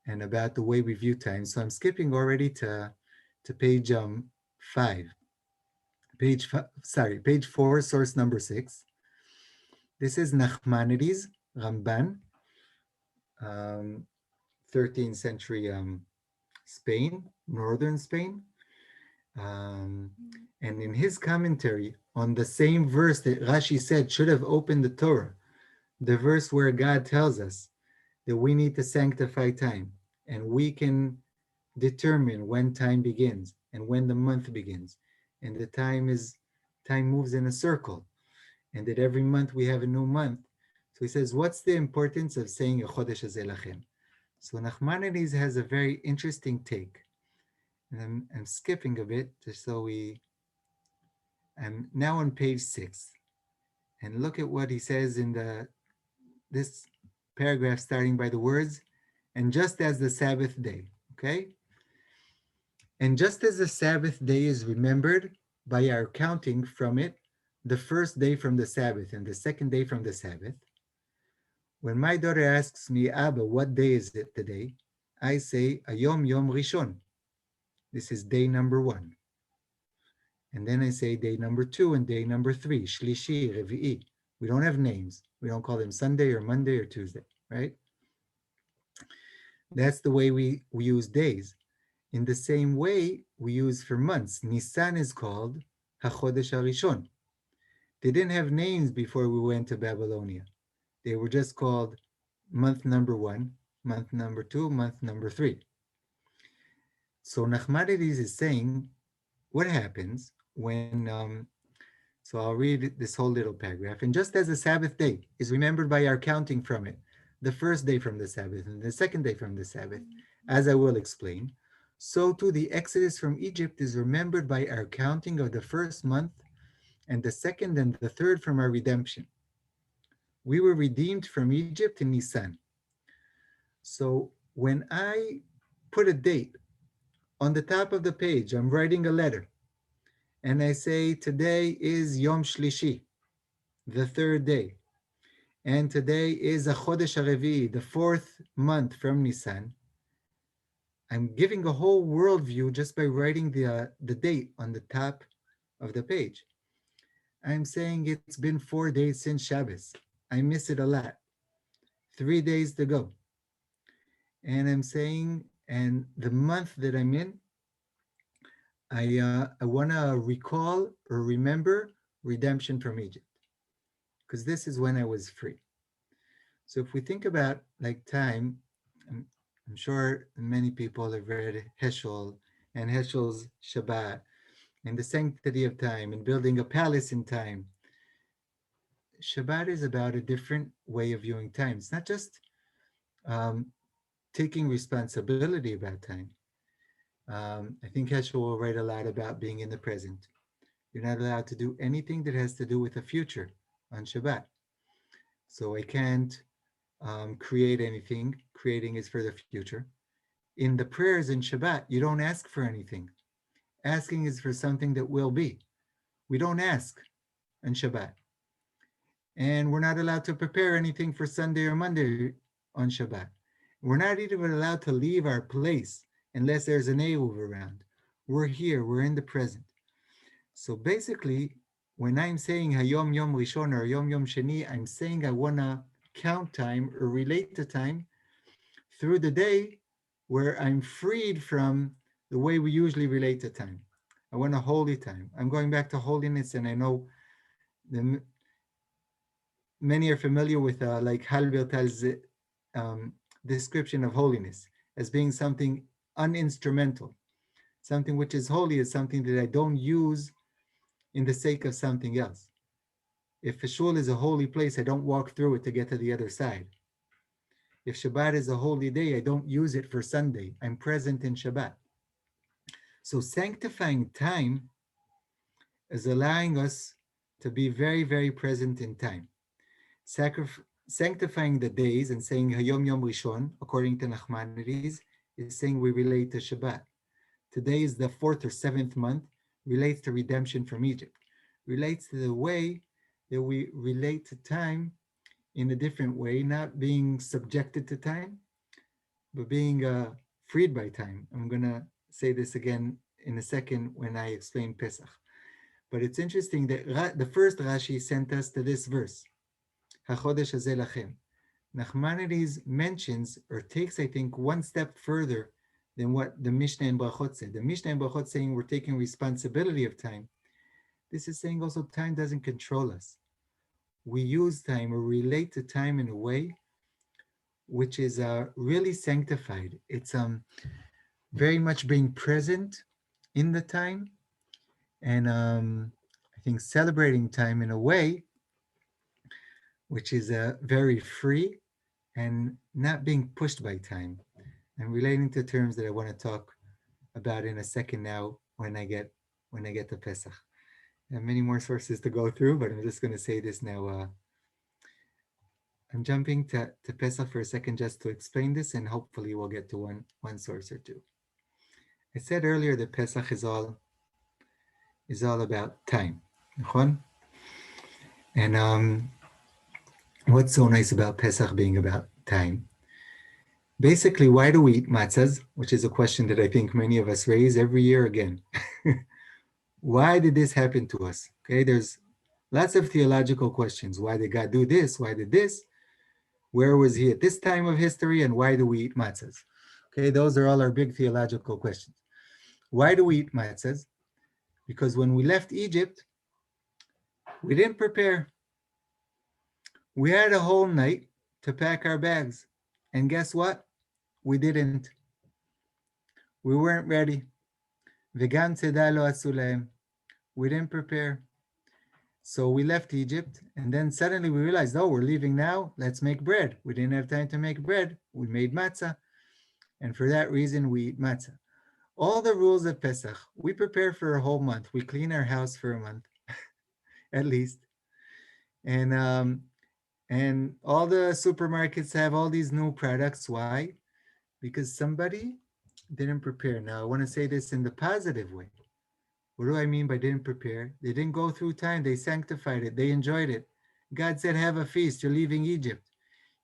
and about the way we view time. So I'm skipping already to page 5. Page 4, source number 6. This is Nachmanides, Ramban, 13th century Spain, northern Spain. And in his commentary on the same verse that Rashi said should have opened the Torah, the verse where God tells us that we need to sanctify time and we can determine when time begins and when the month begins, and the time moves in a circle, and that every month we have a new month. So he says, what's the importance of saying a Chodesh hazeh lachem? So Nachmanides has a very interesting take. And I'm skipping a bit just so I'm now on page 6. And look at what he says in this paragraph, starting by the words, "And just as the Sabbath day," okay? "And just as the Sabbath day is remembered by our counting from it, the first day from the Sabbath and the second day from the Sabbath, when my daughter asks me, 'Abba, what day is it today?' I say, 'Ayom Yom Rishon.' This is day number 1. And then I say day number 2 and day number 3, Shlishi, Revi'i. We don't have names. We don't call them Sunday or Monday or Tuesday, right? That's the way we use days. In the same way we use for months. Nisan is called HaChodesh HaRishon. They didn't have names before we went to Babylonia. They were just called month number 1, month number 2, month number 3. So Nachmanides is saying, what happens when, so I'll read this whole little paragraph. "And just as the Sabbath day is remembered by our counting from it, the first day from the Sabbath and the second day from the Sabbath, as I will explain, so too the Exodus from Egypt is remembered by our counting of the first month and the second and the third from our redemption. We were redeemed from Egypt in Nisan." So when I put a date on the top of the page, I'm writing a letter, and I say, today is Yom Shlishi, the 3rd day, and today is a Chodesh HaRevi'i, the 4th month from Nisan. I'm giving a whole worldview just by writing the date on the top of the page. I'm saying it's been 4 days since Shabbos. I miss it a lot. 3 days to go. And I'm saying, and the month that I'm in, I want to recall or remember redemption from Egypt, because this is when I was free. So if we think about like time, I'm sure many people have read Heschel and Heschel's Shabbat and the sanctity of time and building a palace in time. Shabbat is about a different way of viewing time. It's not just taking responsibility about time. I think Heschel will write a lot about being in the present. You're not allowed to do anything that has to do with the future on Shabbat. So I can't create anything. Creating is for the future. In the prayers in Shabbat, you don't ask for anything. Asking is for something that will be. We don't ask on Shabbat. And we're not allowed to prepare anything for Sunday or Monday on Shabbat. We're not even allowed to leave our place unless there's an Eruv around. We're here, we're in the present. So basically, when I'm saying Hayom Yom Rishon or Yom Yom Sheni, I'm saying I want to count time or relate to time through the day where I'm freed from the way we usually relate to time. I want a holy time. I'm going back to holiness, and I know many are familiar with like Halbertal's description of holiness as being something uninstrumental. Something which is holy is something that I don't use in the sake of something else. If a shul is a holy place, I don't walk through it to get to the other side. If Shabbat is a holy day, I don't use it for Sunday. I'm present in Shabbat. So sanctifying time is allowing us to be very, very present in time. Sanctifying the days and saying Hayom Yom Rishon, according to Nachmanides, is saying we relate to Shabbat. Today is the 4th or 7th month, relates to redemption from Egypt, relates to the way that we relate to time in a different way, not being subjected to time, but being freed by time. I'm going to say this again in a second when I explain Pesach. But it's interesting that the first Rashi sent us to this verse, HaChodesh Hazeh Lachem. Nachmanides mentions or takes, I think, one step further than what the Mishnah and Brachot said. The Mishnah and Brachot saying we're taking responsibility of time. This is saying also time doesn't control us. We use time or relate to time in a way which is really sanctified. It's very much being present in the time, and I think celebrating time in a way which is very free and not being pushed by time. And relating to terms that I want to talk about in a second now when I get to Pesach. I have many more sources to go through, but I'm just going to say this now. I'm jumping to Pesach for a second just to explain this, and hopefully we'll get to one source or two. I said earlier that Pesach is all about time. And what's so nice about Pesach being about time? Basically, why do we eat matzahs? Which is a question that I think many of us raise every year again. Why did this happen to us? Okay, there's lots of theological questions. Why did God do this? Why did this? Where was he at this time of history? And why do we eat matzahs? Okay, those are all our big theological questions. Why do we eat matzahs? Because when we left Egypt, we didn't prepare. We had a whole night to pack our bags. And guess what? We didn't. We weren't ready. V'gam tzeda lo asu lahem. We didn't prepare. So we left Egypt, and then suddenly we realized, oh, we're leaving now, let's make bread. We didn't have time to make bread. We made matzah. And for that reason, we eat matzah. All the rules of Pesach, we prepare for a whole month. We clean our house for a month, at least. And all the supermarkets have all these new products. Why? Because somebody didn't prepare. Now, I want to say this in the positive way. What do I mean by didn't prepare? They didn't go through time. They sanctified it. They enjoyed it. God said, have a feast. You're leaving Egypt.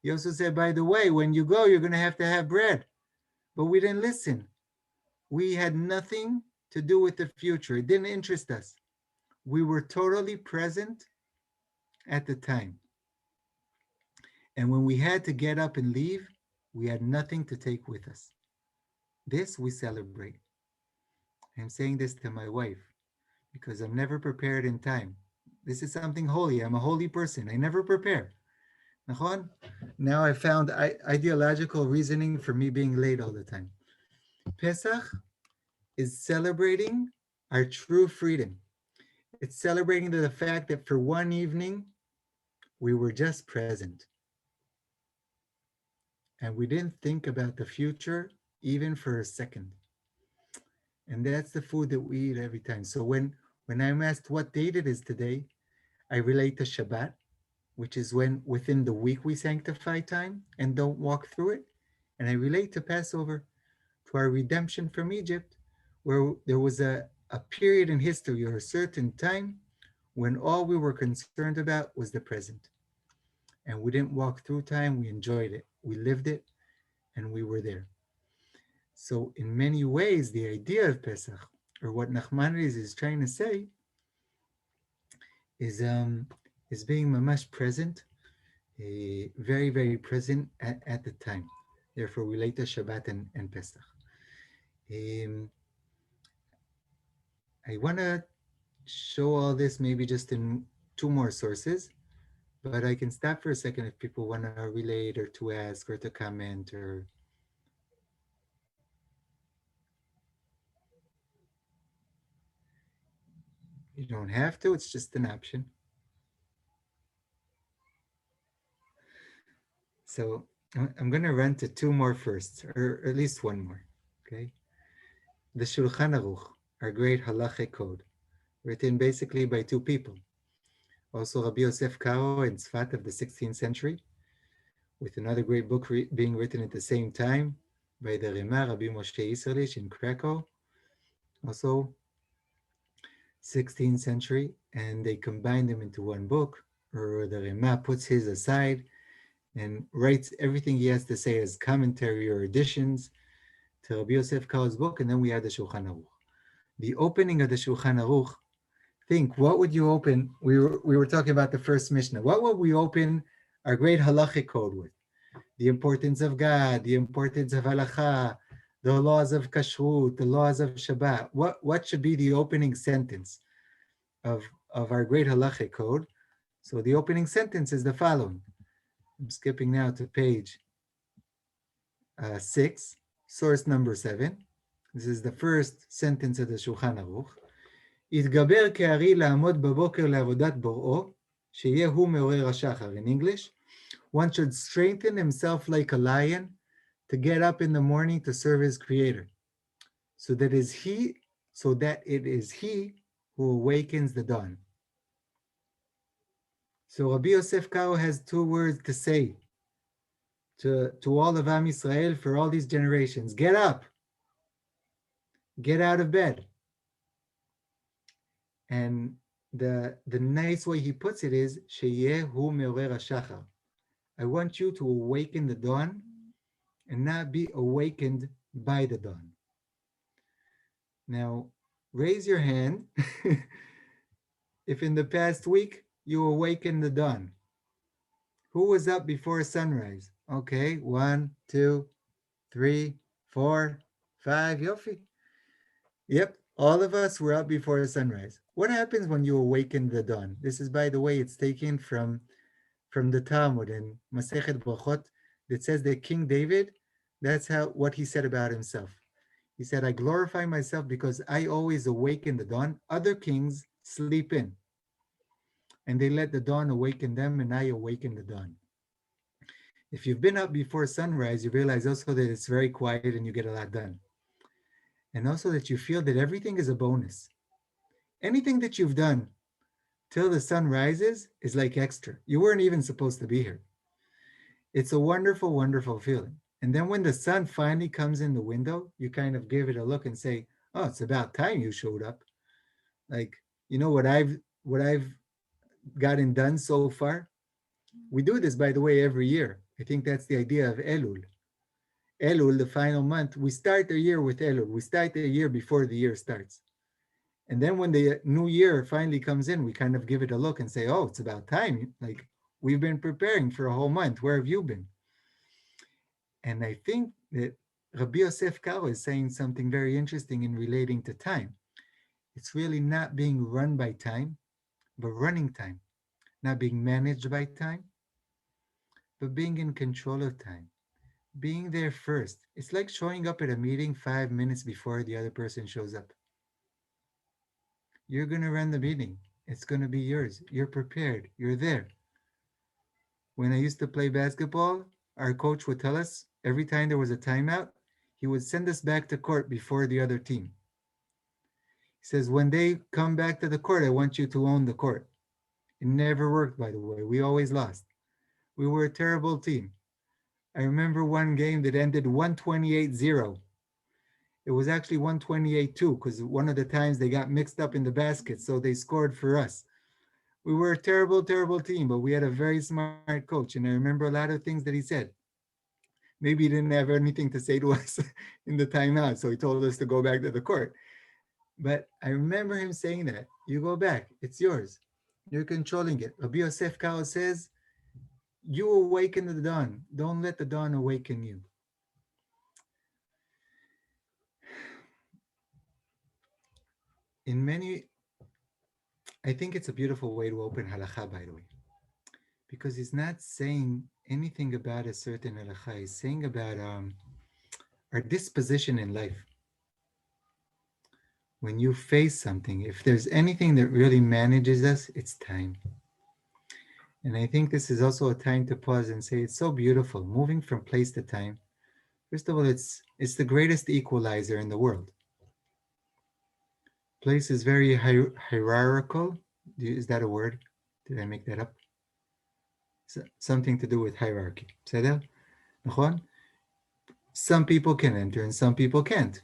He also said, by the way, when you go, you're going to have bread. But we didn't listen. We had nothing to do with the future. It didn't interest us. We were totally present at the time. And when we had to get up and leave, we had nothing to take with us. This we celebrate. I'm saying this to my wife because I'm never prepared in time. This is something holy. I'm a holy person. I never prepare. Now I found ideological reasoning for me being late all the time. Pesach is celebrating our true freedom. It's celebrating the fact that for one evening, we were just present. And we didn't think about the future even for a second. And that's the food that we eat every time. So when I'm asked what date it is today, I relate to Shabbat, which is when within the week we sanctify time and don't walk through it. And I relate to Passover, to our redemption from Egypt, where there was a period in history or a certain time when all we were concerned about was the present. And we didn't walk through time, we enjoyed it, we lived it, and we were there. So in many ways, the idea of Pesach, or what Nachmanides is trying to say, is being mamash present, very, very present at the time. Therefore, relate to Shabbat and Pesach. I want to show all this maybe just in two more sources, but I can stop for a second if people want to relate or to ask or to comment or... You don't have to, it's just an option. So I'm going to run to two more first, or at least one more, okay? The Shulchan Aruch, our great halachic code, written basically by two people. Also Rabbi Yosef Karo in Tzfat of the 16th century, with another great book being written at the same time by the Rema Rabbi Moshe Isserlich in Krakow, also 16th century, and they combined them into one book, or the Rema puts his aside and writes everything he has to say as commentary or additions to Rabbi Yosef Karo's book, and then we had the Shulchan Aruch. The opening of the Shulchan Aruch, think, what would you open? We were talking about the first Mishnah. What would we open our great halachic code with? The importance of God, the importance of halacha, the laws of kashrut, the laws of Shabbat. What should be the opening sentence of our great halachic code? So the opening sentence is the following. I'm skipping now to page 6, source number 7. This is the first sentence of the Shulchan Aruch. יתגבר כארי לעמוד בבוקר לעבודת בוראו, שיהיה הוא מעורר השחר. In English, one should strengthen himself like a lion to get up in the morning to serve his creator, so that it is he who awakens the dawn. So Rabbi Yosef Karo has 2 words to say to all of Am Yisrael for all these generations. Get up. Get out of bed. And the nice way he puts it is, Sheyeh hu me'orer hashachar. I want you to awaken the dawn and not be awakened by the dawn. Now, raise your hand if in the past week you awakened the dawn. Who was up before sunrise? Okay, 1, 2, 3, 4, 5, Yofi. Yep, all of us were up before sunrise. What happens when you awaken the dawn? This is, by the way, it's taken from the Talmud in Masechet Brachot that says that King David, that's what he said about himself. He said, I glorify myself because I always awaken the dawn. Other kings sleep in, and they let the dawn awaken them, and I awaken the dawn. If you've been up before sunrise, you realize also that it's very quiet and you get a lot done. And also that you feel that everything is a bonus. Anything that you've done till the sun rises is like extra. You weren't even supposed to be here. It's a wonderful, wonderful feeling. And then when the sun finally comes in the window, you kind of give it a look and say, oh, it's about time you showed up. Like, you know what I've gotten done so far? We do this, by the way, every year. I think that's the idea of Elul. Elul, the final month, we start the year with Elul. We start the year before the year starts. And then when the new year finally comes in, we kind of give it a look and say, oh, it's about time. Like, we've been preparing for a whole month. Where have you been? And I think that Rabbi Yosef Karo is saying something very interesting in relating to time. It's really not being run by time, but running time. Not being managed by time, but being in control of time. Being there first. It's like showing up at a meeting 5 minutes before the other person shows up. You're going to run the meeting. It's going to be yours. You're prepared. You're there. When I used to play basketball, our coach would tell us every time there was a timeout, he would send us back to court before the other team. He says, when they come back to the court, I want you to own the court. It never worked, by the way. We always lost. We were a terrible team. I remember one game that ended 128-0. It was actually 128-2 because one of the times they got mixed up in the basket, so they scored for us. We were a terrible, terrible team, but we had a very smart coach, and I remember a lot of things that he said. Maybe he didn't have anything to say to us in the timeout, so he told us to go back to the court. But I remember him saying that. You go back. It's yours. You're controlling it. Rabbi Yosef Karo says, you awaken the dawn. Don't let the dawn awaken you. I think it's a beautiful way to open halakha, by the way, because he's not saying anything about a certain halakha. He's saying about our disposition in life. When you face something, if there's anything that really manages us, it's time. And I think this is also a time to pause and say, it's so beautiful, moving from place to time. First of all, it's the greatest equalizer in the world. Place is very hierarchical. Is that a word? Did I make that up? Something to do with hierarchy. Segal? נכון? Some people can enter and some people can't.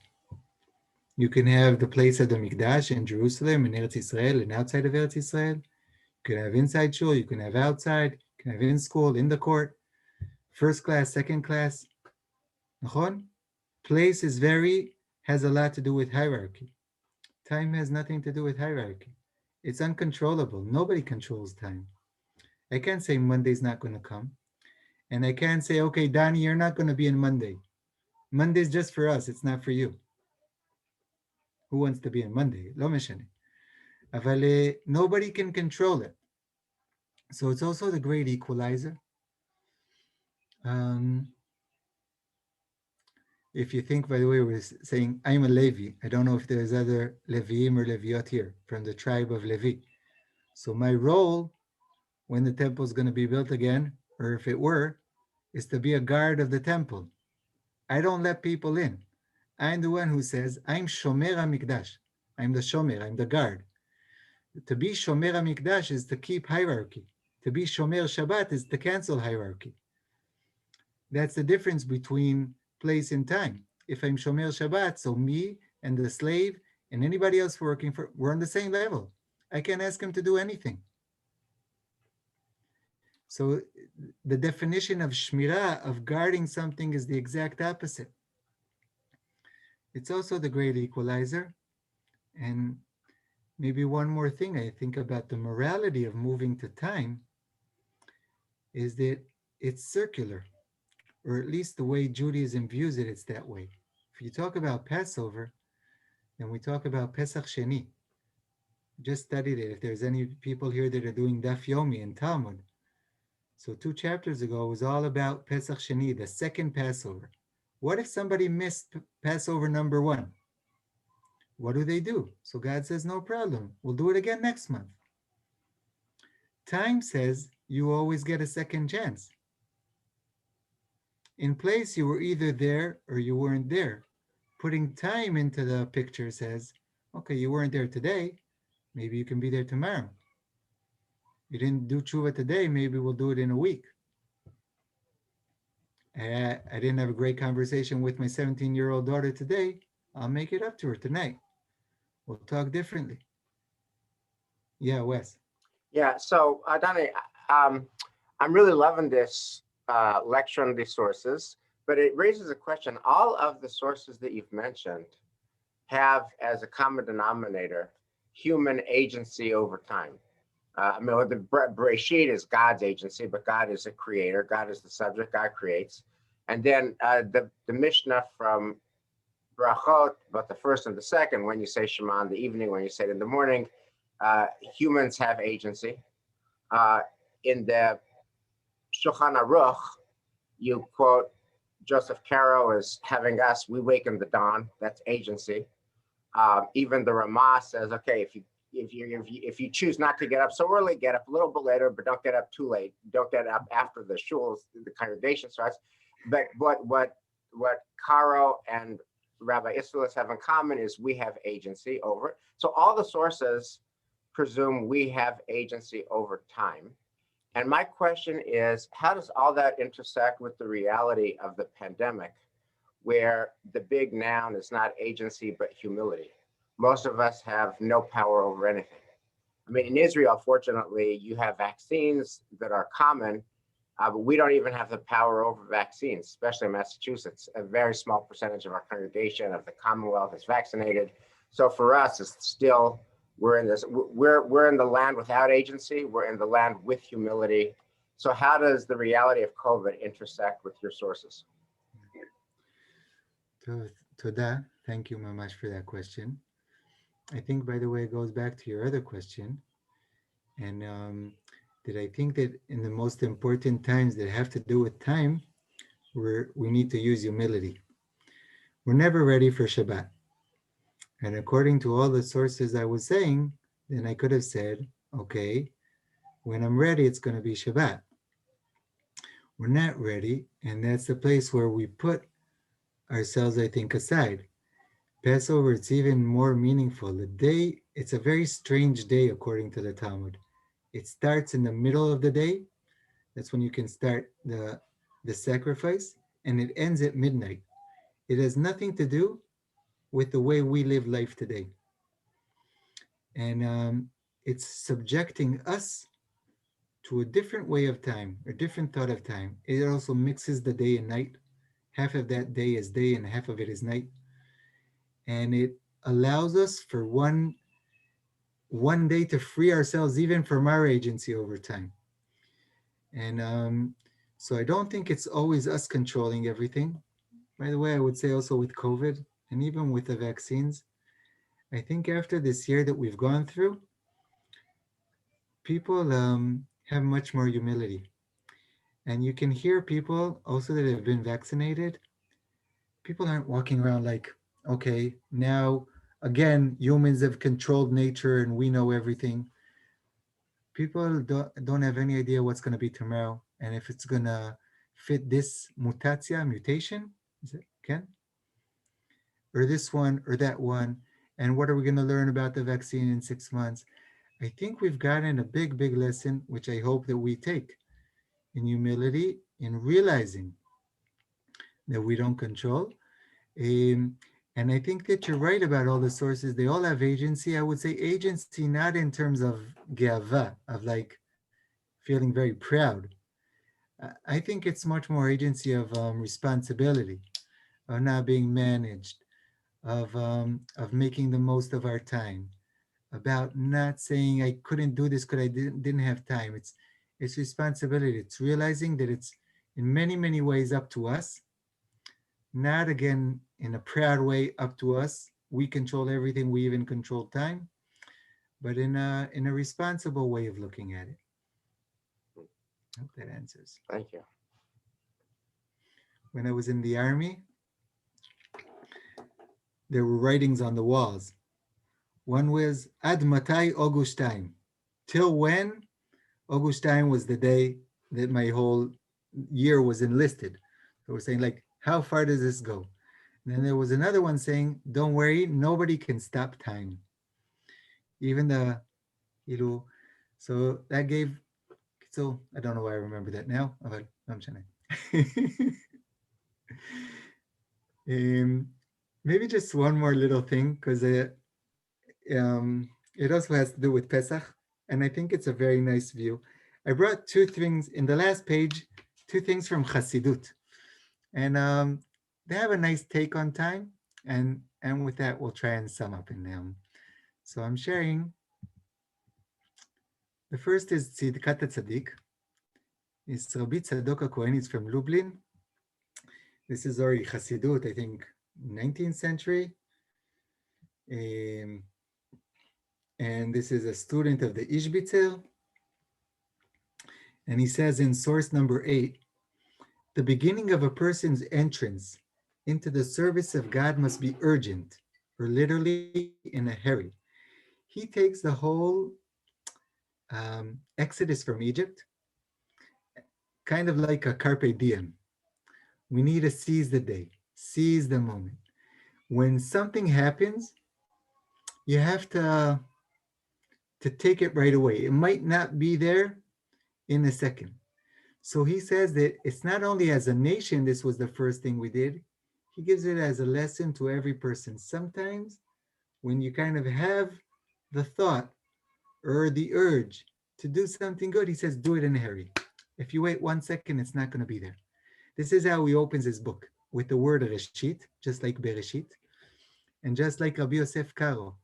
You can have the place of the Mikdash in Jerusalem, in Eretz Israel, and outside of Eretz Israel. You can have inside shul, you can have outside, you can have in school, in the court, first class, second class. נכון? Place has a lot to do with hierarchy. Time has nothing to do with hierarchy. It's uncontrollable. Nobody controls time. I can't say Monday's not going to come. And I can't say, okay, Dani, you're not going to be in Monday. Monday's just for us. It's not for you. Who wants to be in Monday? Lo meshane. אבל nobody can control it. So it's also the great equalizer. If you think, by the way, we're saying, I'm a Levi. I don't know if there's other Leviim or Leviot here from the tribe of Levi. So my role when the temple is going to be built again, or if it were, is to be a guard of the temple. I don't let people in. I'm the one who says, I'm Shomer HaMikdash. I'm the Shomer, I'm the guard. To be Shomer HaMikdash is to keep hierarchy. To be Shomer Shabbat is to cancel hierarchy. That's the difference between place and time. If I'm Shomer Shabbat, so me and the slave and anybody else working for, we're on the same level. I can't ask him to do anything. So the definition of shmirah, of guarding something, is the exact opposite. It's also the great equalizer. And maybe one more thing I think about the morality of moving to time is that it's circular, or at least the way Judaism views it, it's that way. If you talk about Passover, then we talk about Pesach Sheni. Just studied it. If there's any people here that are doing Daf Yomi and Talmud. So 2 chapters ago, it was all about Pesach Sheni, the second Passover. What if somebody missed Passover number 1? What do? So God says, no problem. We'll do it again next month. Time says you always get a second chance. In place, you were either there or you weren't there. Putting time into the picture says, okay, you weren't there today. Maybe you can be there tomorrow. You didn't do tshuva today, maybe we'll do it in a week. I didn't have a great conversation with my 17-year-old daughter today. I'll make it up to her tonight. We'll talk differently. Yeah, Wes. Yeah, so Dani, I'm really loving this lecture on these sources, but it raises a question. All of the sources that you've mentioned have as a common denominator human agency over time. I mean, the Recite is God's agency, but God is a creator. God is the subject. God creates. And then the Mishnah from Brachot, but the first and the second, when you say Shema in the evening, when you say it in the morning, humans have agency. In the Shulchan Aruch, you quote Joseph Caro as having us, we waken the dawn. That's agency. Even the Ramah says, okay, if you choose not to get up so early, get up a little bit later, but don't get up too late. Don't get up after the shul, the congregation starts. But what Caro and Rabbi Isserles have in common is we have agency over it. So all the sources presume we have agency over time. And my question is, how does all that intersect with the reality of the pandemic, where the big noun is not agency, but humility? Most of us have no power over anything. I mean, in Israel, fortunately, you have vaccines that are common, but we don't even have the power over vaccines, especially in Massachusetts. A very small percentage of our congregation of the Commonwealth is vaccinated. So for us, it's still, we're in the land without agency. We're in the land with humility. So how does the reality of COVID intersect with your sources? Toda, thank you very much for that question. I think, by the way, it goes back to your other question. And that I think that in the most important times that have to do with time, we need to use humility. We're never ready for Shabbat. And according to all the sources I was saying, then I could have said, okay, when I'm ready, it's going to be Shabbat. We're not ready. And that's the place where we put ourselves, I think, aside. Passover, it's even more meaningful. The day, it's a very strange day according to the Talmud. it starts in the middle of the day. That's when you can start the sacrifice, and it ends at midnight. It has nothing to do with the way we live life today. And it's subjecting us to a different way of time, a different thought of time. It also mixes the day and night. Half of that day is day and half of it is night. And it allows us for one day to free ourselves even from our agency over time. And so I don't think it's always us controlling everything. By the way, I would say also with COVID and even with the vaccines, I think after this year that we've gone through, people have much more humility. And you can hear people also that have been vaccinated, people aren't walking around like, okay, now again, humans have controlled nature and we know everything. People don't have any idea what's going to be tomorrow and if it's going to fit this mutation, is it Ken? Or this one or that one. And what are we going to learn about the vaccine in 6 months? I think we've gotten a big, big lesson, which I hope that we take in humility, in realizing that we don't control. And I think that you're right about all the sources. They all have agency. I would say agency, not in terms of geava, of like feeling very proud. I think it's much more agency of responsibility, of not being managed, of making the most of our time, about not saying I couldn't do this because I didn't have time. It's responsibility. It's realizing that it's in many, many ways up to us, not again in a proud way up to us. We control everything, we even control time, but in a responsible way of looking at it. I hope that answers. Thank you. When I was in the army, there were writings on the walls. One was Ad Matai Augustine. Till when? Augustine was the day that my whole year was enlisted. So we're saying like, how far does this go? And then there was another one saying, don't worry, nobody can stop time. Even the, so that gave, so I don't know why I remember that now, but I'm trying to. Maybe just one more little thing, because it also has to do with Pesach, and I think it's a very nice view. I brought two things in the last page, two things from Chassidut, and they have a nice take on time, and with that we'll try and sum up in them. So I'm sharing. The first is Tzidkat Tzaddik. It's Rabbi Tzadok HaKohen. It's from Lublin. This is already Chassidut, I think, 19th century. And this is a student of the Ishbitzer. And he says in source number 8, the beginning of a person's entrance into the service of God must be urgent, or literally in a hurry. He takes the whole Exodus from Egypt, kind of like a carpe diem. We need to seize the day, seize the moment. When something happens, you have to take it right away. It might not be there in a second. So he says that it's not only as a nation, this was the first thing we did. He gives it as a lesson to every person. Sometimes when you kind of have the thought or the urge to do something good, he says, do it in a hurry. If you wait 1 second, it's not going to be there. This is how he opens his book, with the word Recite, just like Bereshit. And just like Rabbi Yosef Karo,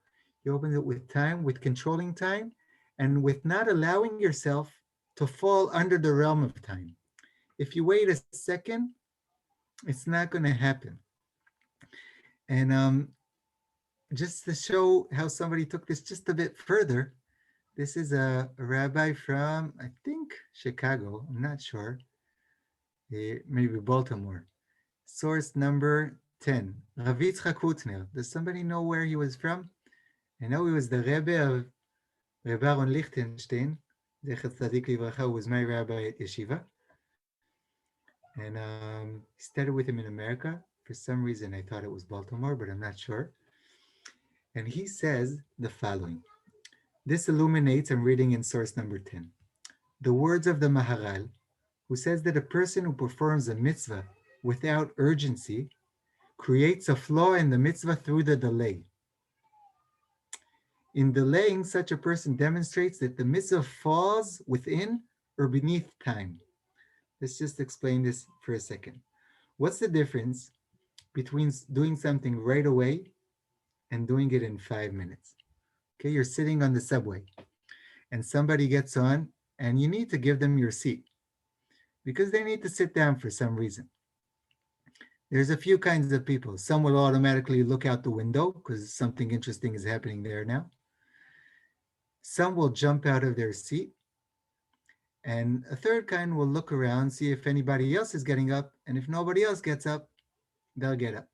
he opens it with time, with controlling time, and with not allowing yourself to fall under the realm of time. If you wait a second, it's not going to happen. And just to show how somebody took this just a bit further, this is a rabbi from, I think, Chicago, I'm not sure, maybe Baltimore. Source number 10, Rav Yitzchak Hutner. Does somebody know where he was from? I know he was the Rebbe of Reb Aaron Lichtenstein, Zecher Tzadik Livracha, who was my rabbi at Yeshiva. And he studied with him in America. For some reason, I thought it was Baltimore, but I'm not sure. And he says the following. This illuminates, I'm reading in source number 10, the words of the Maharal, who says that a person who performs a mitzvah without urgency creates a flaw in the mitzvah through the delay. In delaying, such a person demonstrates that the mitzvah falls within or beneath time. Let's just explain this for a second. What's the difference between doing something right away and doing it in 5 minutes? Okay, you're sitting on the subway and somebody gets on and you need to give them your seat because they need to sit down for some reason. There's a few kinds of people. Some will automatically look out the window because something interesting is happening there now. Some will jump out of their seat. And a third kind will look around, see if anybody else is getting up. And if nobody else gets up, they'll get up.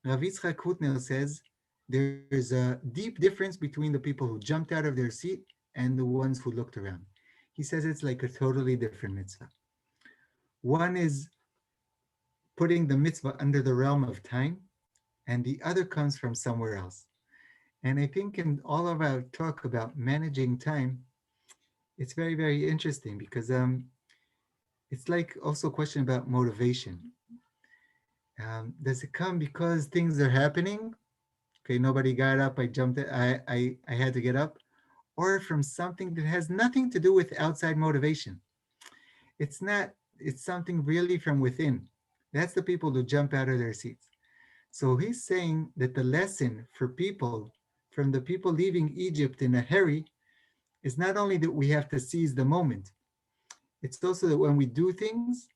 Rav Yitzchak Hutner says there's a deep difference between the people who jumped out of their seat and the ones who looked around. He says it's like a totally different mitzvah. One is putting the mitzvah under the realm of time, and the other comes from somewhere else. And I think in all of our talk about managing time, it's very, very interesting because it's like also a question about motivation. Does it come because things are happening? Okay, nobody got up, I jumped, I had to get up. Or from something that has nothing to do with outside motivation. It's not, it's something really from within. That's the people who jump out of their seats. So he's saying that the lesson for people, from the people leaving Egypt in a hurry, is not only that we have to seize the moment, it's also that when we do things,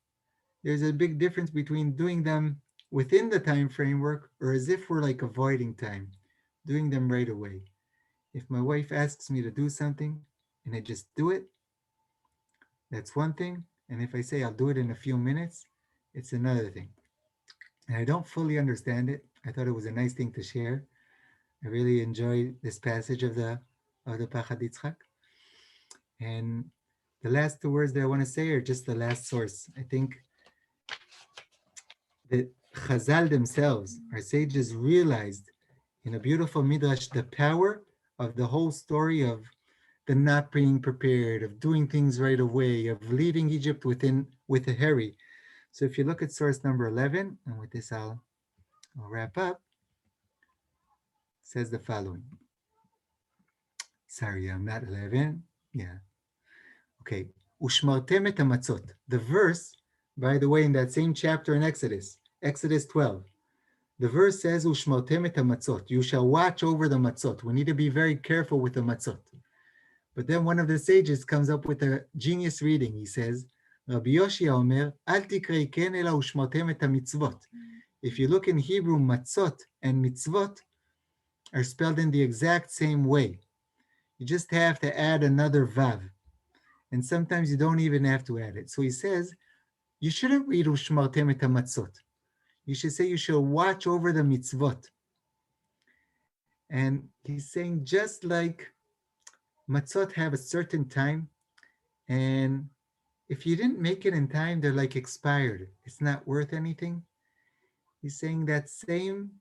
there's a big difference between doing them within the time framework or as if we're like avoiding time, doing them right away. If my wife asks me to do something and I just do it, that's one thing. And if I say I'll do it in a few minutes, it's another thing. And I don't fully understand it. I thought it was a nice thing to share. I really enjoyed this passage of the Pachad Yitzchak. And the last two words that I want to say are just the last source. I think that Chazal themselves, our sages, realized in a beautiful Midrash the power of the whole story of the not being prepared, of doing things right away, of leaving Egypt with a hurry. So if you look at source number 11, and with this I'll wrap up, says the following. Sorry, I'm not 11. Yeah. Okay. Ushmartem et hamatzot. The verse, by the way, in that same chapter in Exodus 12, the verse says, Ushmartem et hamatzot. You shall watch over the matzot. We need to be very careful with the matzot. But then one of the sages comes up with a genius reading. He says, Rabbi Yoshia Omer, Al tikrei ken ela ushmartem et hamitzvot. If you look in Hebrew, matzot and mitzvot are spelled in the exact same way. You just have to add another vav. And sometimes you don't even have to add it. So he says, you shouldn't read ushmartem et hamatzot. You should say you should watch over the mitzvot. And he's saying just like matzot have a certain time, and if you didn't make it in time, they're like expired. It's not worth anything. He's saying that same,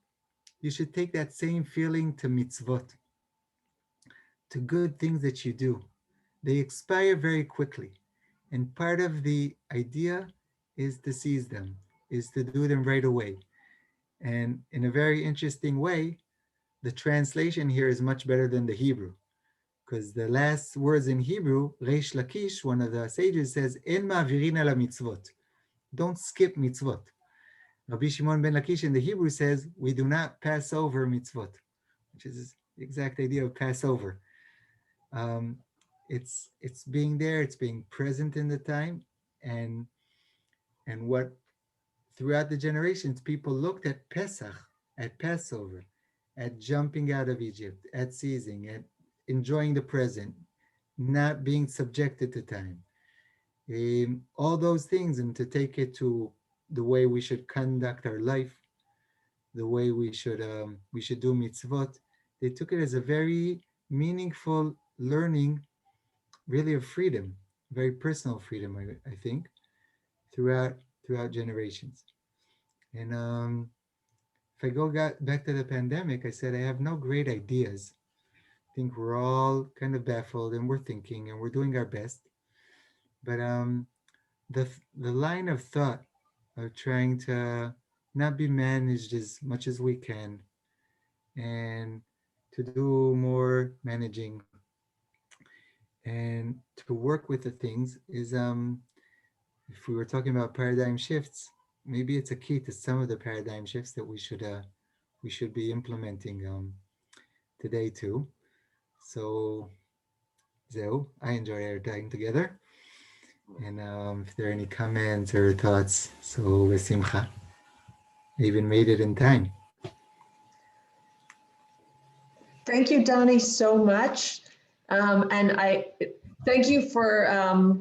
you should take that same feeling to mitzvot, to good things that you do. They expire very quickly. And part of the idea is to seize them, is to do them right away. And in a very interesting way, the translation here is much better than the Hebrew. Because the last words in Hebrew, Reish Lakish, one of the sages, says, En ma'avirin ala mitzvot. Don't skip mitzvot. Rabbi Shimon ben Lakish in the Hebrew says, we do not pass over mitzvot, which is the exact idea of Passover. It's being there, it's being present in the time, and what throughout the generations, people looked at Pesach, at Passover, at jumping out of Egypt, at seizing, at enjoying the present, not being subjected to time, all those things, and to take it to the way we should conduct our life, the way we should do mitzvot. They took it as a very meaningful learning, really, of freedom, very personal freedom, I think, throughout generations. And if I go back to the pandemic, I said I have no great ideas think we're all kind of baffled and we're thinking and we're doing our best. But the line of thought of trying to not be managed as much as we can and to do more managing and to work with the things is if we were talking about paradigm shifts, maybe it's a key to some of the paradigm shifts that we should be implementing today too. So Zeu, I enjoy our time together. And if there are any comments or thoughts, so Besimcha. I even made it in time. Thank you, Dani, so much. And I thank you for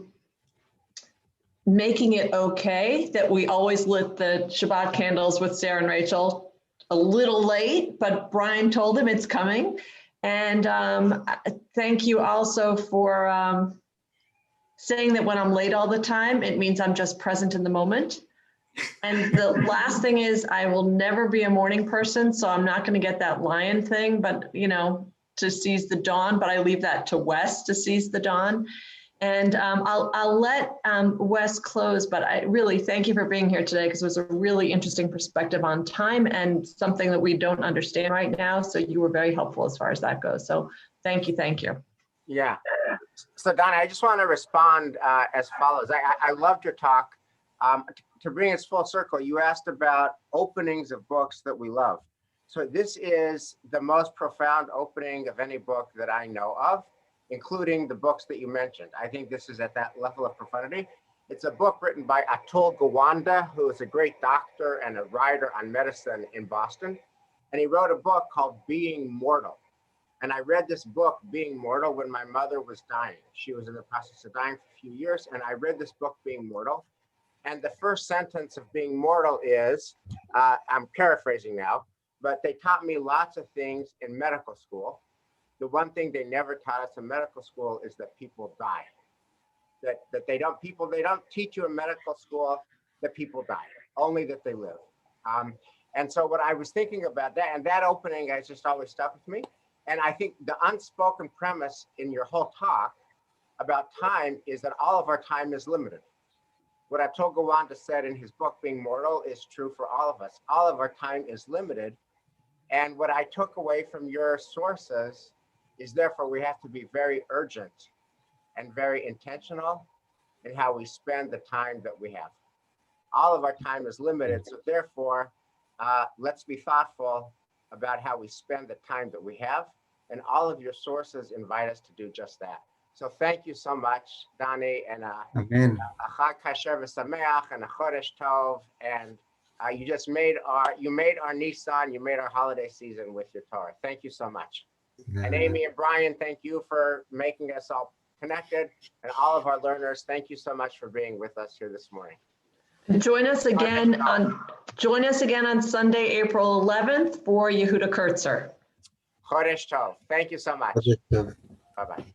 making it okay that we always lit the Shabbat candles with Sarah and Rachel a little late, but Brian told him it's coming. And thank you also for saying that when I'm late all the time, it means I'm just present in the moment. And the last thing is I will never be a morning person, so I'm not going to get that lion thing, but to seize the dawn, but I leave that to Wes to seize the dawn. And I'll let Wes close, but I really thank you for being here today because it was a really interesting perspective on time and something that we don't understand right now. So you were very helpful as far as that goes. So thank you, thank you. Yeah. So Dani, I just want to respond as follows. I loved your talk. To bring us full circle, you asked about openings of books that we love. So this is the most profound opening of any book that I know of, including the books that you mentioned. I think this is at that level of profundity. It's a book written by Atul Gawande, who is a great doctor and a writer on medicine in Boston. And he wrote a book called Being Mortal. And I read this book, Being Mortal, when my mother was dying. She was in the process of dying for a few years. And I read this book, Being Mortal. And the first sentence of Being Mortal is, I'm paraphrasing now, but they taught me lots of things in medical school. The one thing they never taught us in medical school is that people die. That they don't teach you in medical school that people die, only that they live. And so what I was thinking about that, and that opening has just always stuck with me. And I think the unspoken premise in your whole talk about time is that all of our time is limited. What Atul Gawande said in his book, Being Mortal, is true for all of us. All of our time is limited. And what I took away from your sources is therefore we have to be very urgent and very intentional in how we spend the time that we have. All of our time is limited. So therefore, let's be thoughtful about how we spend the time that we have. And all of your sources invite us to do just that. So thank you so much, Dani, and Amen. a Chag Kasher v'Sameach and a Chodesh Tov, and you made our Nisan, you made our holiday season with your Torah. Thank you so much. And Amy and Brian, thank you for making us all connected, and all of our learners, thank you so much for being with us here this morning. Join us again on Sunday, April 11th for Yehuda Kurtzer. Chodesh Tov. Thank you so much. Bye-bye.